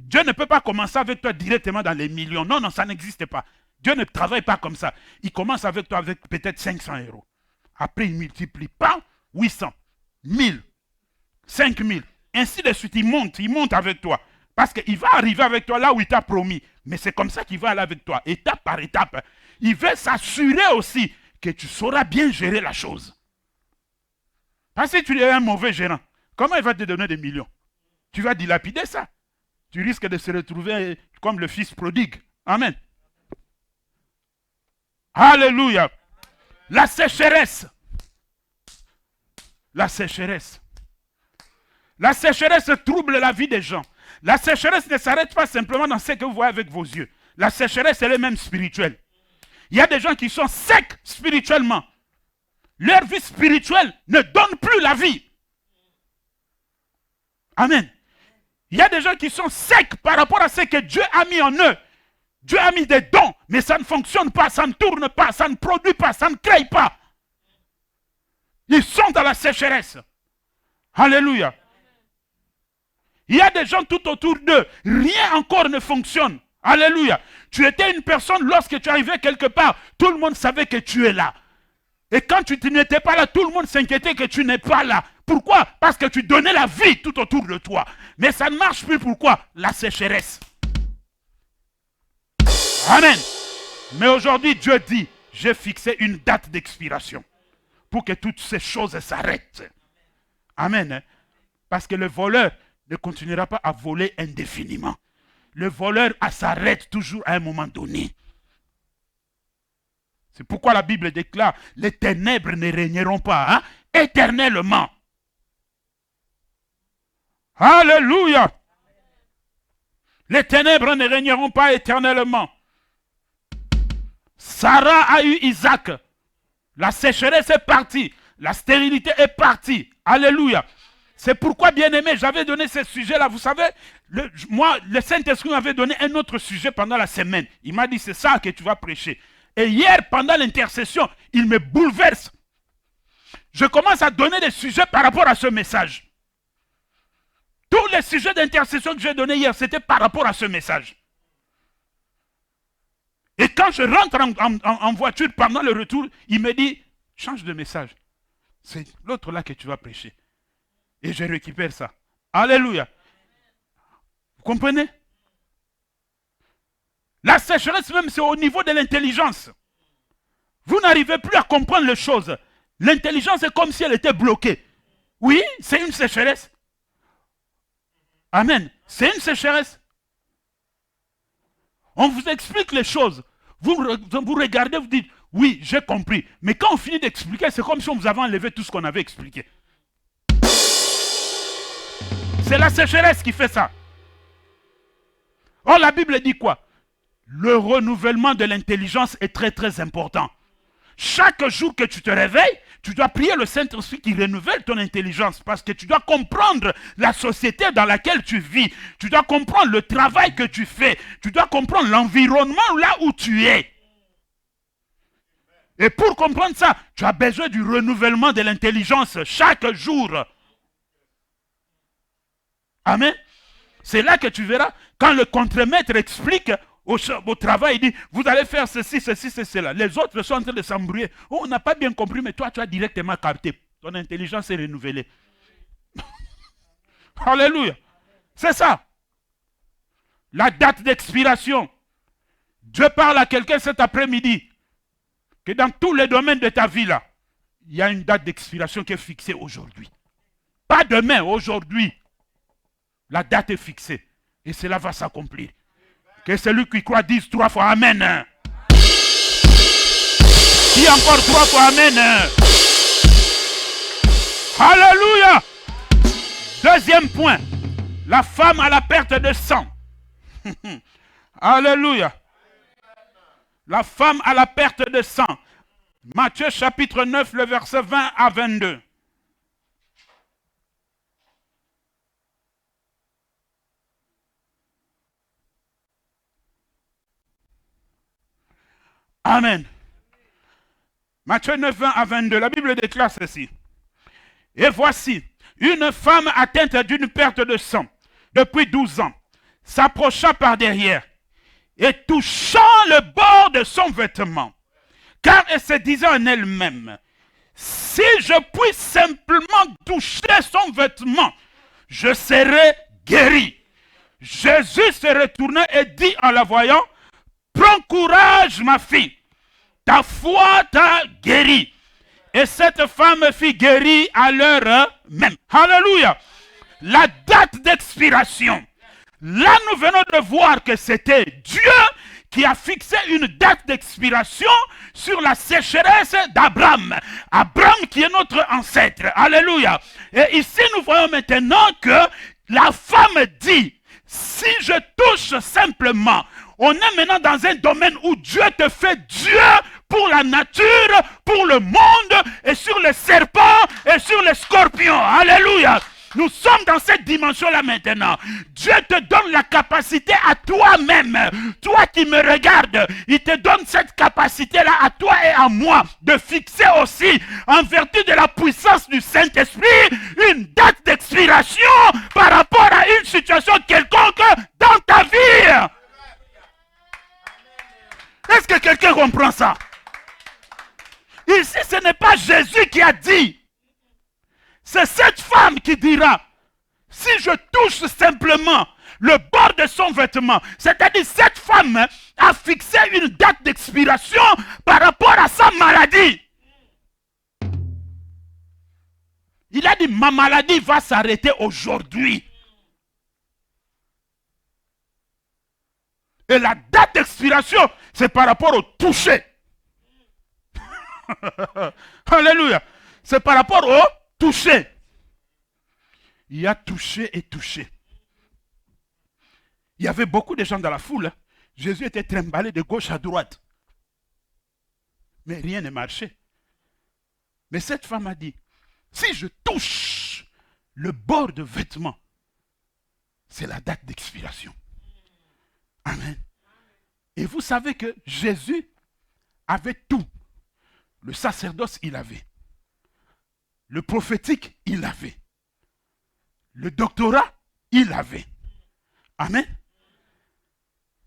Dieu ne peut pas commencer avec toi directement dans les millions. Non, non, ça n'existe pas. Dieu ne travaille pas comme ça. Il commence avec toi avec peut-être 500 euros. Après, il multiplie pas 800, 1000. 5000, ainsi de suite, il monte avec toi. Parce qu'il va arriver avec toi là où il t'a promis. Mais c'est comme ça qu'il va aller avec toi, étape par étape. Il veut s'assurer aussi que tu sauras bien gérer la chose. Parce que si tu es un mauvais gérant, comment il va te donner des millions? Tu vas dilapider ça. Tu risques de se retrouver comme le fils prodigue. Amen. Alléluia. La sécheresse. La sécheresse. La sécheresse trouble la vie des gens. La sécheresse ne s'arrête pas simplement dans ce que vous voyez avec vos yeux. La sécheresse, elle est même spirituelle. Il y a des gens qui sont secs spirituellement. Leur vie spirituelle ne donne plus la vie. Amen. Il y a des gens qui sont secs par rapport à ce que Dieu a mis en eux. Dieu a mis des dons, mais ça ne fonctionne pas, ça ne tourne pas, ça ne produit pas, ça ne crée pas. Ils sont dans la sécheresse. Alléluia. Il y a des gens tout autour d'eux. Rien encore ne fonctionne. Alléluia. Tu étais une personne, lorsque tu arrivais quelque part, tout le monde savait que tu es là. Et quand tu n'étais pas là, tout le monde s'inquiétait que tu n'es pas là. Pourquoi? Parce que tu donnais la vie tout autour de toi. Mais ça ne marche plus. Pourquoi? La sécheresse. Amen. Mais aujourd'hui, Dieu dit, j'ai fixé une date d'expiration pour que toutes ces choses s'arrêtent. Amen. Parce que le voleur ne continuera pas à voler indéfiniment. Le voleur s'arrête toujours à un moment donné. C'est pourquoi la Bible déclare, les ténèbres ne régneront pas éternellement. Alléluia. Les ténèbres ne régneront pas éternellement. Sarah a eu Isaac. La sécheresse est partie. La stérilité est partie. Alléluia. C'est pourquoi, bien-aimé, j'avais donné ce sujet-là. Vous savez, le Saint-Esprit m'avait donné un autre sujet pendant la semaine. Il m'a dit, c'est ça que tu vas prêcher. Et hier, pendant l'intercession, il me bouleverse. Je commence à donner des sujets par rapport à ce message. Tous les sujets d'intercession que j'ai donnés hier, c'était par rapport à ce message. Et quand je rentre en voiture pendant le retour, il me dit, change de message. C'est l'autre là que tu vas prêcher. Et je récupère ça. Alléluia. Vous comprenez? La sécheresse même, c'est au niveau de l'intelligence. Vous n'arrivez plus à comprendre les choses. L'intelligence est comme si elle était bloquée. Oui, c'est une sécheresse. Amen. C'est une sécheresse. On vous explique les choses. Vous regardez, vous dites, oui, j'ai compris. Mais quand on finit d'expliquer, c'est comme si on vous avait enlevé tout ce qu'on avait expliqué. C'est la sécheresse qui fait ça. Or, la Bible dit quoi? Le renouvellement de l'intelligence est très très important. Chaque jour que tu te réveilles, tu dois prier le Saint-Esprit qui renouvelle ton intelligence parce que tu dois comprendre la société dans laquelle tu vis. Tu dois comprendre le travail que tu fais. Tu dois comprendre l'environnement là où tu es. Et pour comprendre ça, tu as besoin du renouvellement de l'intelligence chaque jour. Amen. C'est là que tu verras, quand le contremaître explique au travail, il dit, vous allez faire ceci, ceci, cela. Les autres sont en train de s'embrouiller. Oh, on n'a pas bien compris, mais toi, tu as directement capté. Ton intelligence est renouvelée. Alléluia. C'est ça. La date d'expiration. Dieu parle à quelqu'un cet après-midi que dans tous les domaines de ta vie, là, il y a une date d'expiration qui est fixée aujourd'hui. Pas demain, aujourd'hui. La date est fixée. Et cela va s'accomplir. Que celui qui croit dise 3 fois Amen. Dis encore 3 fois Amen. Alléluia. Deuxième point. La femme à la perte de sang. Alléluia. La femme à la perte de sang. Matthieu chapitre 9, le verset 20 à 22. Amen. Matthieu 9, 20 à 22, la Bible déclare ceci. Et voici, une femme atteinte d'une perte de sang depuis 12 ans s'approcha par derrière et touchant le bord de son vêtement, car elle se disait en elle-même, si je puis simplement toucher son vêtement, je serai guéri. Jésus se retourna et dit en la voyant, prends courage, ma fille, ta foi t'a guéri. Et cette femme fut guérie à l'heure même. Alléluia. La date d'expiration. Là, nous venons de voir que c'était Dieu qui a fixé une date d'expiration sur la sécheresse d'Abraham. Abraham qui est notre ancêtre. Alléluia. Et ici, nous voyons maintenant que la femme dit, si je touche simplement, on est maintenant dans un domaine où Dieu te fait Dieu pour la nature, pour le monde, et sur les serpents, et sur les scorpions. Alléluia. Nous sommes dans cette dimension-là maintenant. Dieu te donne la capacité à toi-même. Toi qui me regardes, il te donne cette capacité capacité-là à toi et à moi de fixer aussi, en vertu de la puissance du Saint-Esprit, une date d'expiration par rapport à une situation quelconque dans ta vie. Est-ce que quelqu'un comprend ça? Ici, ce n'est pas Jésus qui a dit. C'est cette femme qui dira, si je touche simplement le bord de son vêtement, c'est-à-dire cette femme a fixé une date d'expiration par rapport à sa maladie. Il a dit, ma maladie va s'arrêter aujourd'hui. Et la date d'expiration, c'est par rapport au toucher. Alléluia. C'est par rapport au toucher. Il y a touché et touché. Il y avait beaucoup de gens dans la foule. Jésus était trimballé de gauche à droite. Mais rien ne marchait. Mais cette femme a dit, si je touche le bord de vêtement, c'est la date d'expiration. Amen. Et vous savez que Jésus avait tout. Le sacerdoce, il avait. Le prophétique, il avait. Le doctorat, il avait. Amen.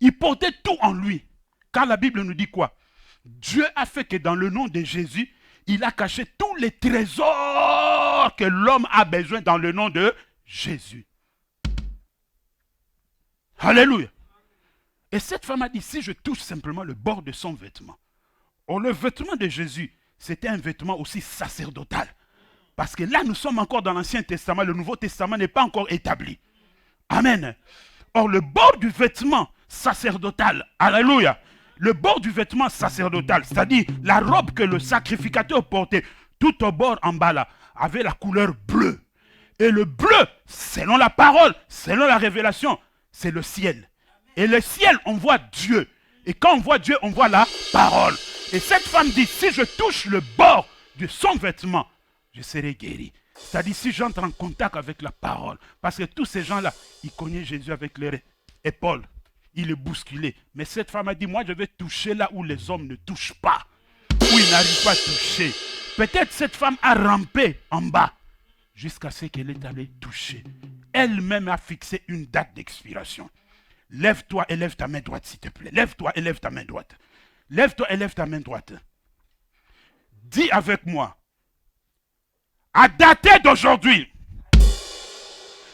Il portait tout en lui. Car la Bible nous dit quoi? Dieu a fait que dans le nom de Jésus, il a caché tous les trésors que l'homme a besoin dans le nom de Jésus. Alléluia. Et cette femme a dit, si je touche simplement le bord de son vêtement. Or, le vêtement de Jésus, c'était un vêtement aussi sacerdotal. Parce que là, nous sommes encore dans l'Ancien Testament. Le Nouveau Testament n'est pas encore établi. Amen. Or, le bord du vêtement sacerdotal, alléluia, le bord du vêtement sacerdotal, c'est-à-dire la robe que le sacrificateur portait, tout au bord en bas là, avait la couleur bleue. Et le bleu, selon la parole, selon la révélation, c'est le ciel. Et le ciel, on voit Dieu. Et quand on voit Dieu, on voit la parole. Et cette femme dit, si je touche le bord de son vêtement, je serai guéri. C'est-à-dire, si j'entre en contact avec la parole. Parce que tous ces gens-là, ils connaissent Jésus avec leurs épaules. Ils le bousculaient. Mais cette femme a dit, moi, je vais toucher là où les hommes ne touchent pas. Où ils n'arrivent pas à toucher. Peut-être cette femme a rampé en bas. Jusqu'à ce qu'elle est allée toucher. Elle-même a fixé une date d'expiration. Lève-toi et lève ta main droite, s'il te plaît. Lève-toi et lève ta main droite. Lève-toi et lève ta main droite. Dis avec moi. À dater d'aujourd'hui.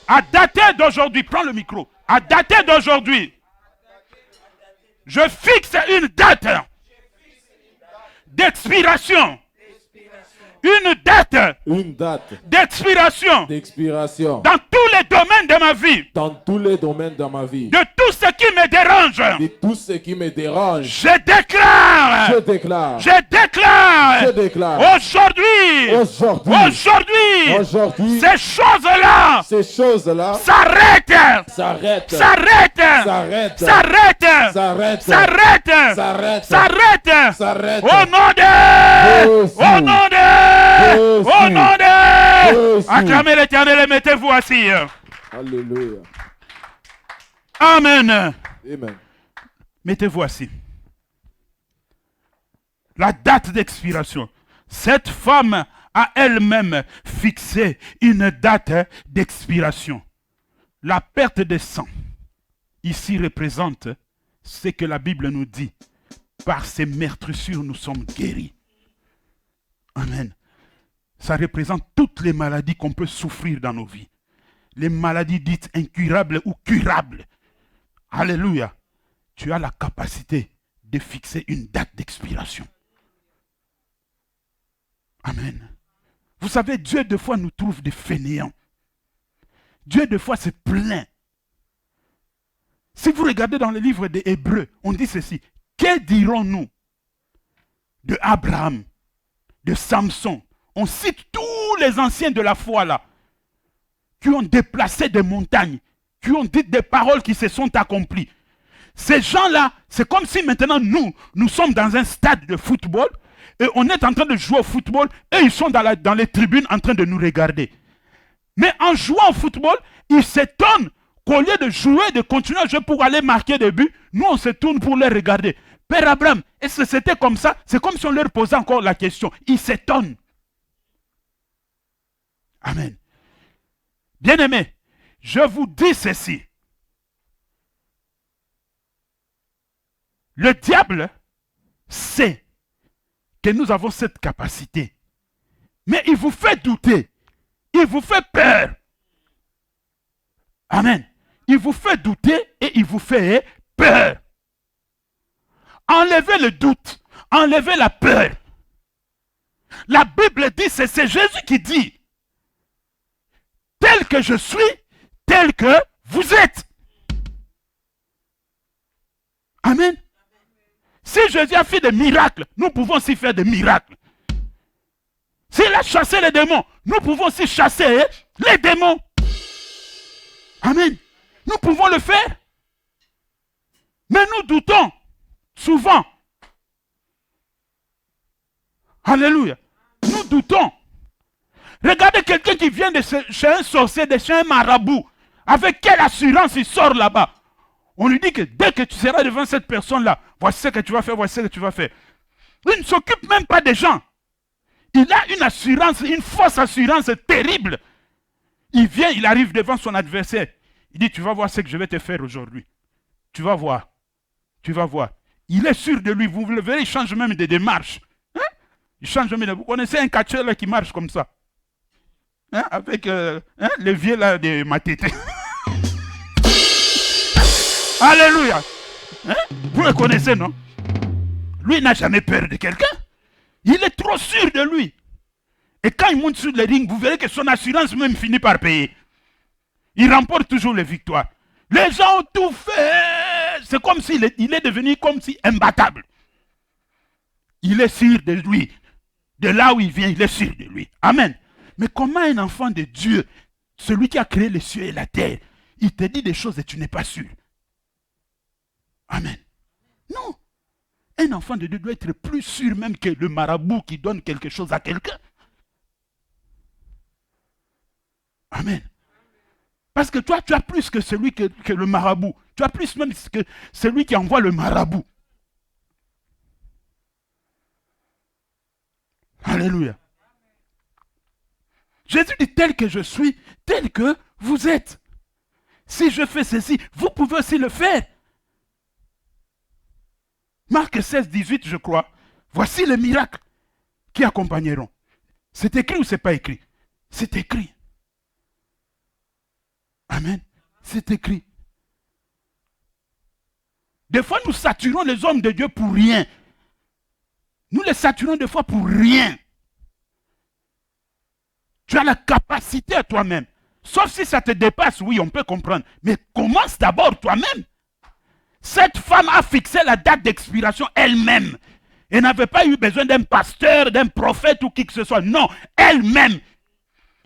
À dater d'aujourd'hui. Prends le micro. À dater d'aujourd'hui. Je fixe une date d'expiration. Une date d'expiration dans tous les domaines de ma vie. De tout ce qui me dérange. Je déclare. Aujourd'hui. Ces choses-là. S'arrêtent. Au nom de acclamez l'Éternel et mettez-vous assis. Alléluia. Amen. Amen. Mettez-vous assis. La date d'expiration. Cette femme a elle-même fixé une date d'expiration. La perte de sang ici représente ce que la Bible nous dit. Par ces meurtrissures, nous sommes guéris. Amen. Ça représente toutes les maladies qu'on peut souffrir dans nos vies. Les maladies dites incurables ou curables. Alléluia. Tu as la capacité de fixer une date d'expiration. Amen. Vous savez, Dieu des fois nous trouve des fainéants. Dieu des fois se plaint. Si vous regardez dans le livre des Hébreux, on dit ceci. Que dirons-nous de Abraham, de Samson? On cite tous les anciens de la foi là, qui ont déplacé des montagnes, qui ont dit des paroles qui se sont accomplies. Ces gens-là, c'est comme si maintenant nous sommes dans un stade de football et on est en train de jouer au football et ils sont dans les tribunes en train de nous regarder. Mais en jouant au football, ils s'étonnent qu'au lieu de jouer, de continuer à jouer pour aller marquer des buts, nous on se tourne pour les regarder. Père Abraham, est-ce que c'était comme ça? C'est comme si on leur posait encore la question. Ils s'étonnent. Amen. Bien-aimés, je vous dis ceci. Le diable sait que nous avons cette capacité. Mais il vous fait douter. Il vous fait peur. Amen. Il vous fait douter et il vous fait peur. Enlevez le doute. Enlevez la peur. La Bible dit, c'est Jésus qui dit, tel que je suis, tel que vous êtes. Amen. Si Jésus a fait des miracles, nous pouvons aussi faire des miracles. S'il a chassé les démons, nous pouvons aussi chasser les démons. Amen. Nous pouvons le faire. Mais nous doutons souvent. Alléluia. Nous doutons. Regardez quelqu'un qui vient de chez un sorcier, de chez un marabout. Avec quelle assurance il sort là-bas? On lui dit que dès que tu seras devant cette personne-là, voici ce que tu vas faire, voici ce que tu vas faire. Il ne s'occupe même pas des gens. Il a une assurance, une fausse assurance terrible. Il vient, il arrive devant son adversaire. Il dit, tu vas voir ce que je vais te faire aujourd'hui. Tu vas voir. Tu vas voir. Il est sûr de lui. Vous le verrez, il change même de démarche. Hein? Il change même de... Vous connaissez un catcheur là qui marche comme ça? Hein? Avec le vieux là de Matete. Alléluia. Hein? Vous le connaissez, non? Lui, il n'a jamais peur de quelqu'un. Il est trop sûr de lui. Et quand il monte sur le ring, vous verrez que son assurance même finit par payer. Il remporte toujours les victoires. Les gens ont tout fait. C'est comme s'il est devenu comme si imbattable. Il est sûr de lui. De là où il vient, il est sûr de lui. Amen. Mais comment un enfant de Dieu, celui qui a créé les cieux et la terre, il te dit des choses et tu n'es pas sûr? Amen. Non. Un enfant de Dieu doit être plus sûr même que le marabout qui donne quelque chose à quelqu'un. Amen. Parce que toi, tu as plus que celui que le marabout. Tu as plus même que celui qui envoie le marabout. Alléluia. Jésus dit, tel que je suis, tel que vous êtes. Si je fais ceci, vous pouvez aussi le faire. Marc 16, 18, je crois. Voici les miracles qui accompagneront. C'est écrit ou c'est pas écrit? C'est écrit. Amen. C'est écrit. Des fois, nous saturons les hommes de Dieu pour rien. Nous les saturons des fois pour rien. Tu as la capacité à toi-même. Sauf si ça te dépasse, oui, on peut comprendre. Mais commence d'abord toi-même. Cette femme a fixé la date d'expiration elle-même. Elle n'avait pas eu besoin d'un pasteur, d'un prophète ou qui que ce soit. Non, elle-même.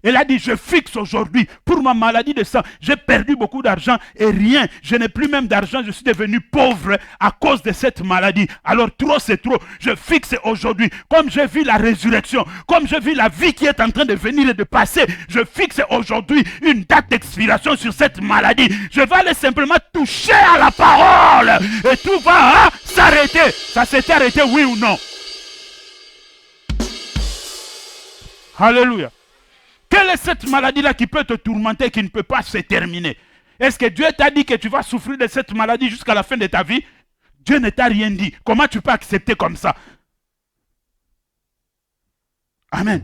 Elle a dit, je fixe aujourd'hui pour ma maladie de sang. J'ai perdu beaucoup d'argent et rien. Je n'ai plus même d'argent. Je suis devenu pauvre à cause de cette maladie. Alors trop c'est trop. Je fixe aujourd'hui. Comme j'ai vu la résurrection, comme j'ai vu la vie qui est en train de venir et de passer, je fixe aujourd'hui une date d'expiration sur cette maladie. Je vais aller simplement toucher à la parole et tout va s'arrêter. Ça s'est arrêté, oui ou non? Alléluia. Quelle est cette maladie-là qui peut te tourmenter, qui ne peut pas se terminer? Est-ce que Dieu t'a dit que tu vas souffrir de cette maladie jusqu'à la fin de ta vie? Dieu ne t'a rien dit. Comment tu peux accepter comme ça? Amen.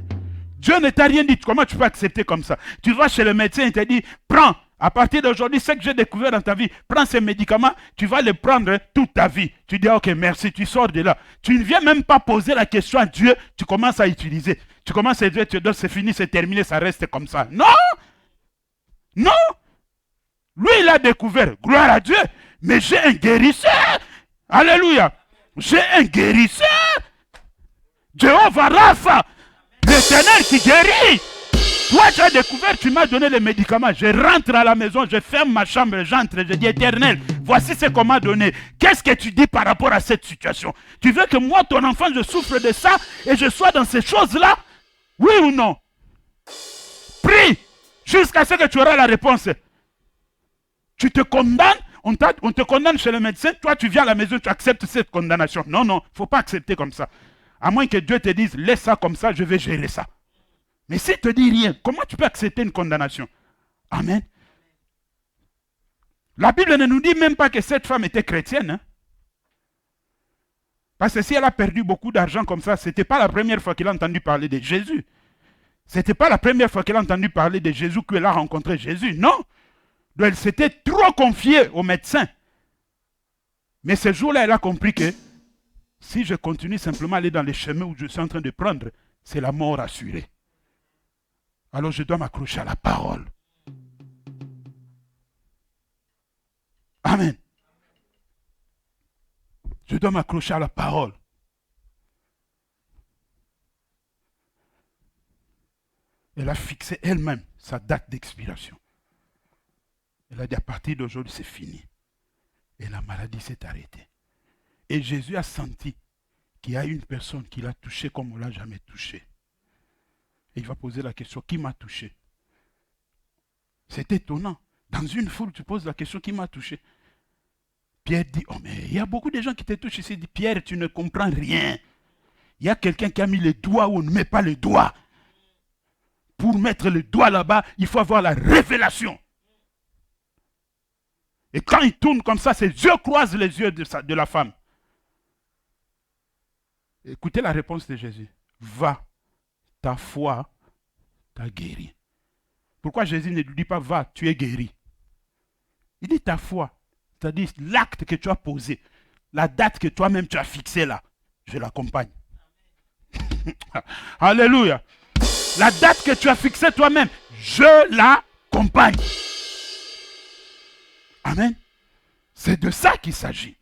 Dieu ne t'a rien dit. Comment tu peux accepter comme ça? Tu vas chez le médecin et il te dit, prends, à partir d'aujourd'hui, ce que j'ai découvert dans ta vie, prends ces médicaments, tu vas les prendre toute ta vie. Tu dis, ok, merci, tu sors de là. Tu ne viens même pas poser la question à Dieu, tu commences à utiliser. Tu commences à dire, c'est fini, c'est terminé, ça reste comme ça. Non! Non! Lui, il a découvert, gloire à Dieu, mais j'ai un guérisseur. Alléluia! J'ai un guérisseur. Jéhovah Rapha, l'Éternel qui guérit. Toi, tu as découvert, tu m'as donné les médicaments. Je rentre à la maison, je ferme ma chambre, j'entre, je dis, Éternel, voici ce qu'on m'a donné. Qu'est-ce que tu dis par rapport à cette situation? Tu veux que moi, ton enfant, je souffre de ça et je sois dans ces choses-là? Oui ou non? Prie jusqu'à ce que tu auras la réponse. Tu te condamnes on te condamne chez le médecin, toi tu viens à la maison, tu acceptes cette condamnation. Non, non, il ne faut pas accepter comme ça. À moins que Dieu te dise, laisse ça comme ça, je vais gérer ça. Mais s'il ne te dit rien, comment tu peux accepter une condamnation? Amen. La Bible ne nous dit même pas que cette femme était chrétienne. Hein? Parce que si elle a perdu beaucoup d'argent comme ça, ce n'était pas la première fois qu'elle a entendu parler de Jésus. Ce n'était pas la première fois qu'elle a entendu parler de Jésus qu'elle a rencontré Jésus. Non. Donc elle s'était trop confiée au médecin. Mais ce jour-là, elle a compris que si je continue simplement à aller dans les chemins où je suis en train de prendre, c'est la mort assurée. Alors je dois m'accrocher à la parole. Amen. Je dois m'accrocher à la parole. Elle a fixé elle-même sa date d'expiration. Elle a dit à partir d'aujourd'hui c'est fini. Et la maladie s'est arrêtée. Et Jésus a senti qu'il y a une personne qui l'a touché comme on ne l'a jamais touché. Et il va poser la question, qui m'a touché? C'est étonnant. Dans une foule, tu poses la question, qui m'a touché? Pierre dit, oh mais il y a beaucoup de gens qui te touchent ici. Il dit, Pierre, tu ne comprends rien. Il y a quelqu'un qui a mis le doigt où on ne met pas le doigt. Pour mettre le doigt là-bas, il faut avoir la révélation. Et quand il tourne comme ça, ses yeux croisent les yeux de la femme. Écoutez la réponse de Jésus. Va, ta foi t'a guéri. Pourquoi Jésus ne lui dit pas, va, tu es guéri? Il dit ta foi, c'est-à-dire l'acte que tu as posé, la date que toi-même tu as fixée là, je l'accompagne. Alléluia. La date que tu as fixée toi-même, je l'accompagne. Amen. C'est de ça qu'il s'agit.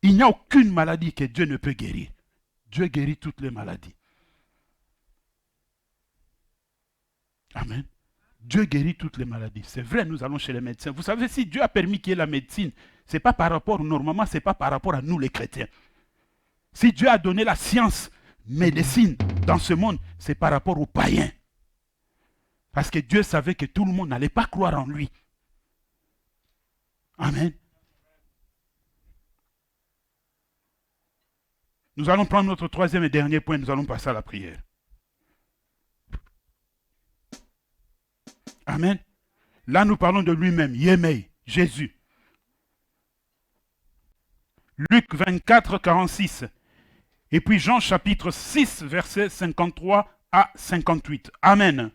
Il n'y a aucune maladie que Dieu ne peut guérir. Dieu guérit toutes les maladies. Amen. Dieu guérit toutes les maladies. C'est vrai, nous allons chez les médecins. Vous savez, si Dieu a permis qu'il y ait la médecine, ce n'est pas par rapport, normalement, ce n'est pas par rapport à nous les chrétiens. Si Dieu a donné la science, médecine dans ce monde, c'est par rapport aux païens. Parce que Dieu savait que tout le monde n'allait pas croire en lui. Amen. Nous allons prendre notre troisième et dernier point, nous allons passer à la prière. Amen. Là, nous parlons de lui-même, Yemei, Jésus. Luc 24, 46. Et puis Jean chapitre 6, versets 53 à 58. Amen.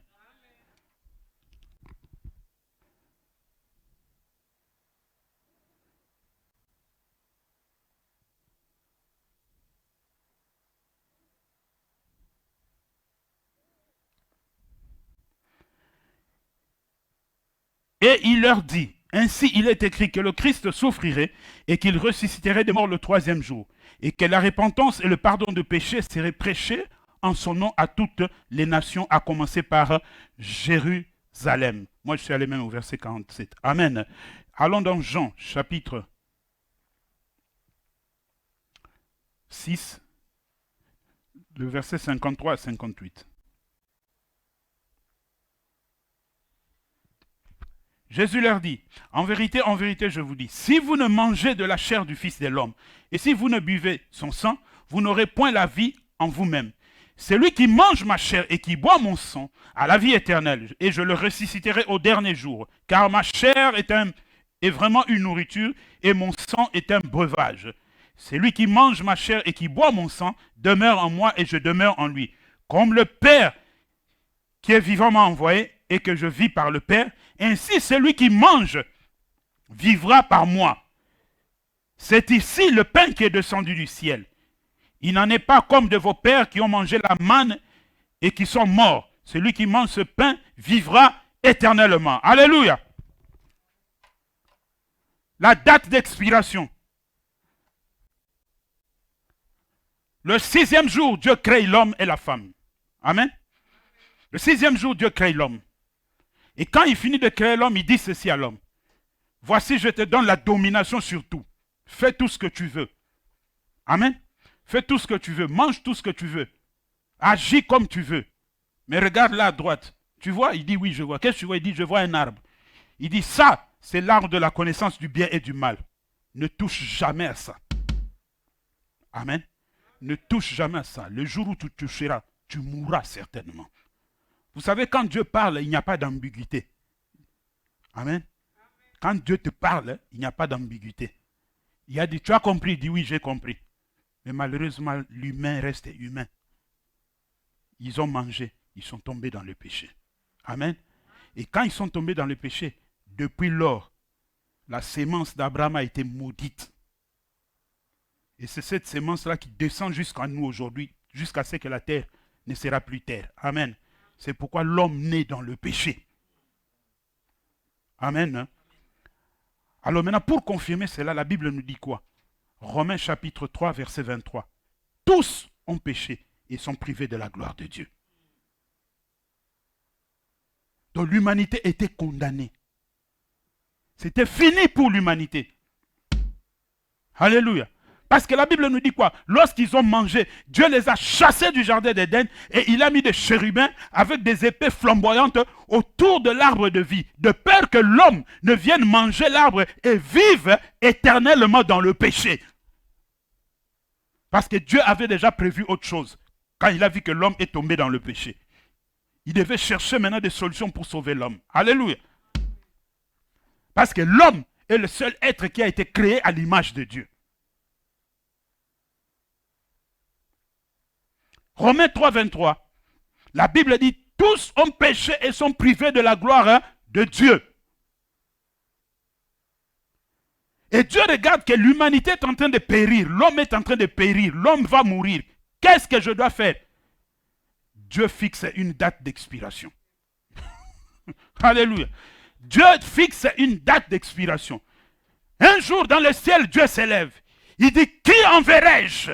Et il leur dit, ainsi il est écrit que le Christ souffrirait et qu'il ressusciterait des morts le troisième jour, et que la repentance et le pardon de péchés seraient prêchés en son nom à toutes les nations, à commencer par Jérusalem. Moi je suis allé même au verset 47. Amen. Allons dans Jean chapitre 6, le verset 53 à 58. Jésus leur dit, en vérité, je vous dis, si vous ne mangez de la chair du Fils de l'homme, et si vous ne buvez son sang, vous n'aurez point la vie en vous-même. Celui qui mange ma chair et qui boit mon sang a la vie éternelle, et je le ressusciterai au dernier jour, car ma chair est vraiment une nourriture, et mon sang est un breuvage. Celui qui mange ma chair et qui boit mon sang demeure en moi, et je demeure en lui. Comme le Père qui est vivant m'a envoyé, et que je vis par le Père, ainsi celui qui mange vivra par moi. C'est ici le pain qui est descendu du ciel. Il n'en est pas comme de vos pères qui ont mangé la manne et qui sont morts. Celui qui mange ce pain vivra éternellement. Alléluia. La date d'expiration. Le 6e jour, Dieu crée l'homme et la femme. Amen. Le 6e jour, Dieu crée l'homme. Et quand il finit de créer l'homme, il dit ceci à l'homme. Voici, je te donne la domination sur tout. Fais tout ce que tu veux. Amen. Fais tout ce que tu veux. Mange tout ce que tu veux. Agis comme tu veux. Mais regarde là à droite. Tu vois? Il dit oui, je vois. Qu'est-ce que tu vois? Il dit je vois un arbre. Il dit ça, c'est l'arbre de la connaissance du bien et du mal. Ne touche jamais à ça. Amen. Ne touche jamais à ça. Le jour où tu toucheras, tu mourras certainement. Vous savez, quand Dieu parle, il n'y a pas d'ambiguïté. Amen. Quand Dieu te parle, il n'y a pas d'ambiguïté. Il a dit, tu as compris? Il dit, oui, j'ai compris. Mais malheureusement, l'humain reste humain. Ils ont mangé, ils sont tombés dans le péché. Amen. Et quand ils sont tombés dans le péché, depuis lors, la sémence d'Abraham a été maudite. Et c'est cette sémence-là qui descend jusqu'à nous aujourd'hui, jusqu'à ce que la terre ne sera plus terre. Amen. C'est pourquoi l'homme naît dans le péché. Amen. Alors maintenant, pour confirmer cela, la Bible nous dit quoi? Romains chapitre 3, verset 23. Tous ont péché et sont privés de la gloire de Dieu. Donc l'humanité était condamnée. C'était fini pour l'humanité. Alléluia. Parce que la Bible nous dit quoi? Lorsqu'ils ont mangé, Dieu les a chassés du jardin d'Éden et il a mis des chérubins avec des épées flamboyantes autour de l'arbre de vie, de peur que l'homme ne vienne manger l'arbre et vive éternellement dans le péché. Parce que Dieu avait déjà prévu autre chose quand il a vu que l'homme est tombé dans le péché. Il devait chercher maintenant des solutions pour sauver l'homme. Alléluia. Parce que l'homme est le seul être qui a été créé à l'image de Dieu. Romains 3, 23. La Bible dit, tous ont péché et sont privés de la gloire de Dieu. Et Dieu regarde que l'humanité est en train de périr. L'homme est en train de périr. L'homme va mourir. Qu'est-ce que je dois faire? Dieu fixe une date d'expiration. Alléluia. Dieu fixe une date d'expiration. Un jour dans le ciel, Dieu s'élève. Il dit, qui enverrai-je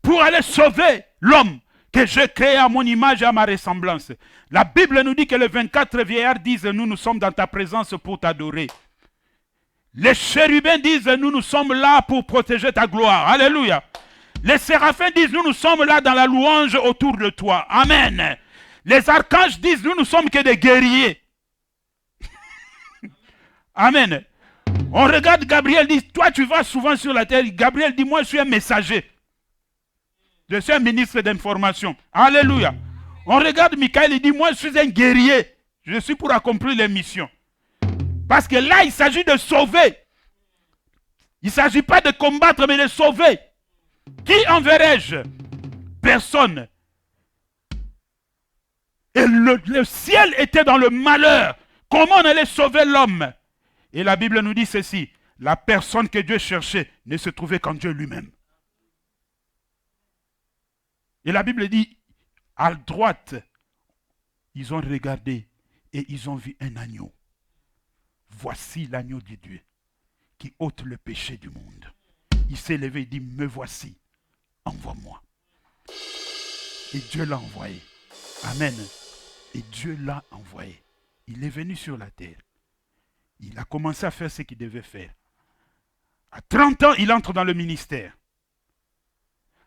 pour aller sauver l'homme que je crée à mon image et à ma ressemblance? La Bible nous dit que les 24 vieillards disent, nous sommes dans ta présence pour t'adorer. Les chérubins disent, nous sommes là pour protéger ta gloire. Alléluia. Les séraphins disent, nous sommes là dans la louange autour de toi. Amen. Les archanges disent, nous ne sommes que des guerriers. Amen. On regarde Gabriel, dit, toi tu vas souvent sur la terre. Gabriel dit, moi je suis un messager. Je suis un ministre d'information. Alléluia. On regarde Michael, il dit, moi je suis un guerrier. Je suis pour accomplir les missions. Parce que là, il s'agit de sauver. Il ne s'agit pas de combattre, mais de sauver. Qui enverrai-je? Personne. Et le ciel était dans le malheur. Comment on allait sauver l'homme? Et la Bible nous dit ceci. La personne que Dieu cherchait ne se trouvait qu'en Dieu lui-même. Et la Bible dit, à droite, ils ont regardé et ils ont vu un agneau. Voici l'agneau de Dieu qui ôte le péché du monde. Il s'est levé et dit, me voici, envoie-moi. Et Dieu l'a envoyé. Amen. Et Dieu l'a envoyé. Il est venu sur la terre. Il a commencé à faire ce qu'il devait faire. À 30 ans, il entre dans le ministère.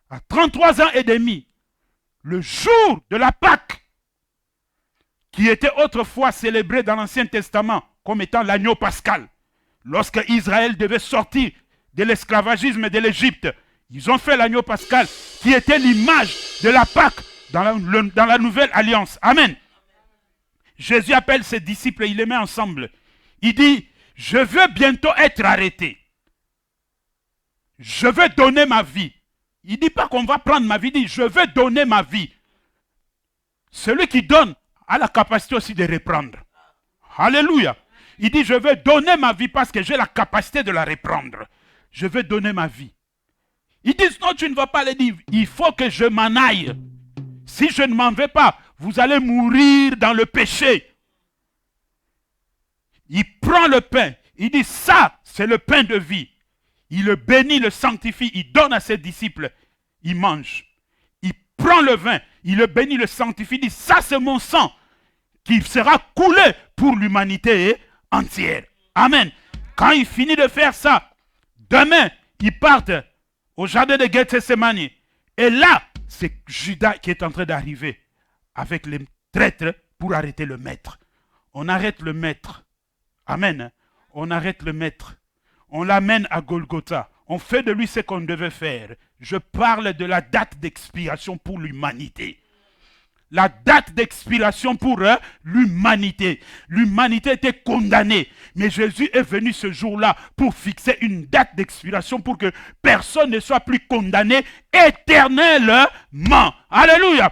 À 33 ans et demi, le jour de la Pâque, qui était autrefois célébré dans l'Ancien Testament comme étant l'agneau pascal, lorsque Israël devait sortir de l'esclavagisme de l'Égypte, ils ont fait l'agneau pascal qui était l'image de la Pâque dans la nouvelle alliance. Amen. Jésus appelle ses disciples et il les met ensemble. Il dit, je veux bientôt être arrêté. Je veux donner ma vie. Il ne dit pas qu'on va prendre ma vie, il dit, je veux donner ma vie. Celui qui donne a la capacité aussi de reprendre. Alléluia. Il dit, je veux donner ma vie parce que j'ai la capacité de la reprendre. Je veux donner ma vie. Ils disent, non, tu ne vas pas le dire. Il faut que je m'en aille. Si je ne m'en vais pas, vous allez mourir dans le péché. Il prend le pain. Il dit, ça, c'est le pain de vie. Il le bénit, le sanctifie. Il donne à ses disciples. Il mange. Il prend le vin. Il le bénit, le sanctifie. Il dit, ça, c'est mon sang qui sera coulé pour l'humanité entière. Amen. Quand il finit de faire ça, demain, ils partent au jardin de Gethsemane. Et là, c'est Judas qui est en train d'arriver avec les traîtres pour arrêter le maître. On arrête le maître. Amen. On arrête le maître. On l'amène à Golgotha. On fait de lui ce qu'on devait faire. Je parle de la date d'expiration pour l'humanité. La date d'expiration pour l'humanité. L'humanité était condamnée. Mais Jésus est venu ce jour-là pour fixer une date d'expiration pour que personne ne soit plus condamné éternellement. Alléluia.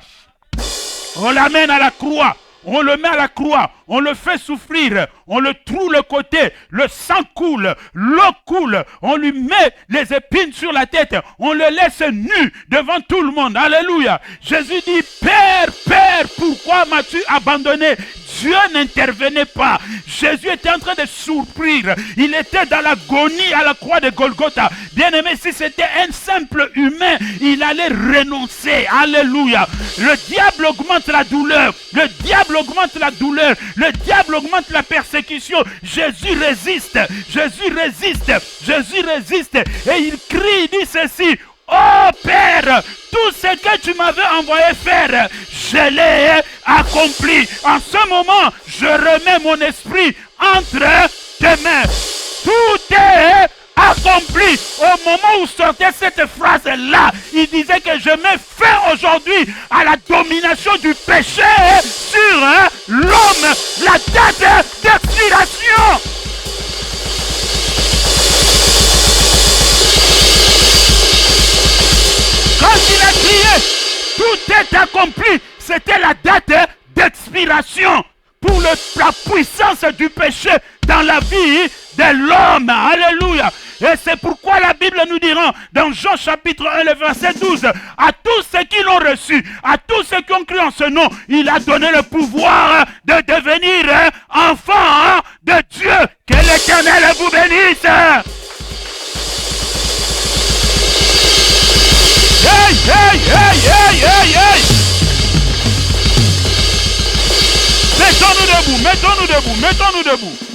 On l'amène à la croix. On le met à la croix, on le fait souffrir, on le troue le côté, le sang coule, l'eau coule, on lui met les épines sur la tête, on le laisse nu devant tout le monde. Alléluia. Jésus dit, Père, Père, pourquoi m'as-tu abandonné? Dieu n'intervenait pas. Jésus était en train de souffrir. Il était dans l'agonie à la croix de Golgotha. Bien aimé, si c'était un simple humain, il allait renoncer. Alléluia. Le diable augmente la douleur. Le diable augmente la douleur. Le diable augmente la persécution. Jésus résiste. Jésus résiste. Jésus résiste. Et il crie, il dit ceci. Oh Père, tout ce que tu m'avais envoyé faire, je l'ai accompli. En ce moment, je remets mon esprit entre tes mains. Tout est accompli. Au moment où sortait cette phrase-là, il disait que je mets fin aujourd'hui à la domination du péché sur l'homme. La date d'expiration. Quand il a crié, tout est accompli, c'était la date d'expiration pour la puissance du péché dans la vie de l'homme. Alléluia. Et c'est pourquoi la Bible nous dira dans Jean chapitre 1, le verset 12, à tous ceux qui l'ont reçu, à tous ceux qui ont cru en ce nom, il a donné le pouvoir de devenir enfants de Dieu. Que l'Éternel vous bénisse. Hey, hey, hey, hey, hey, hey. Mettons-nous debout, mettons-nous debout, mettons-nous debout.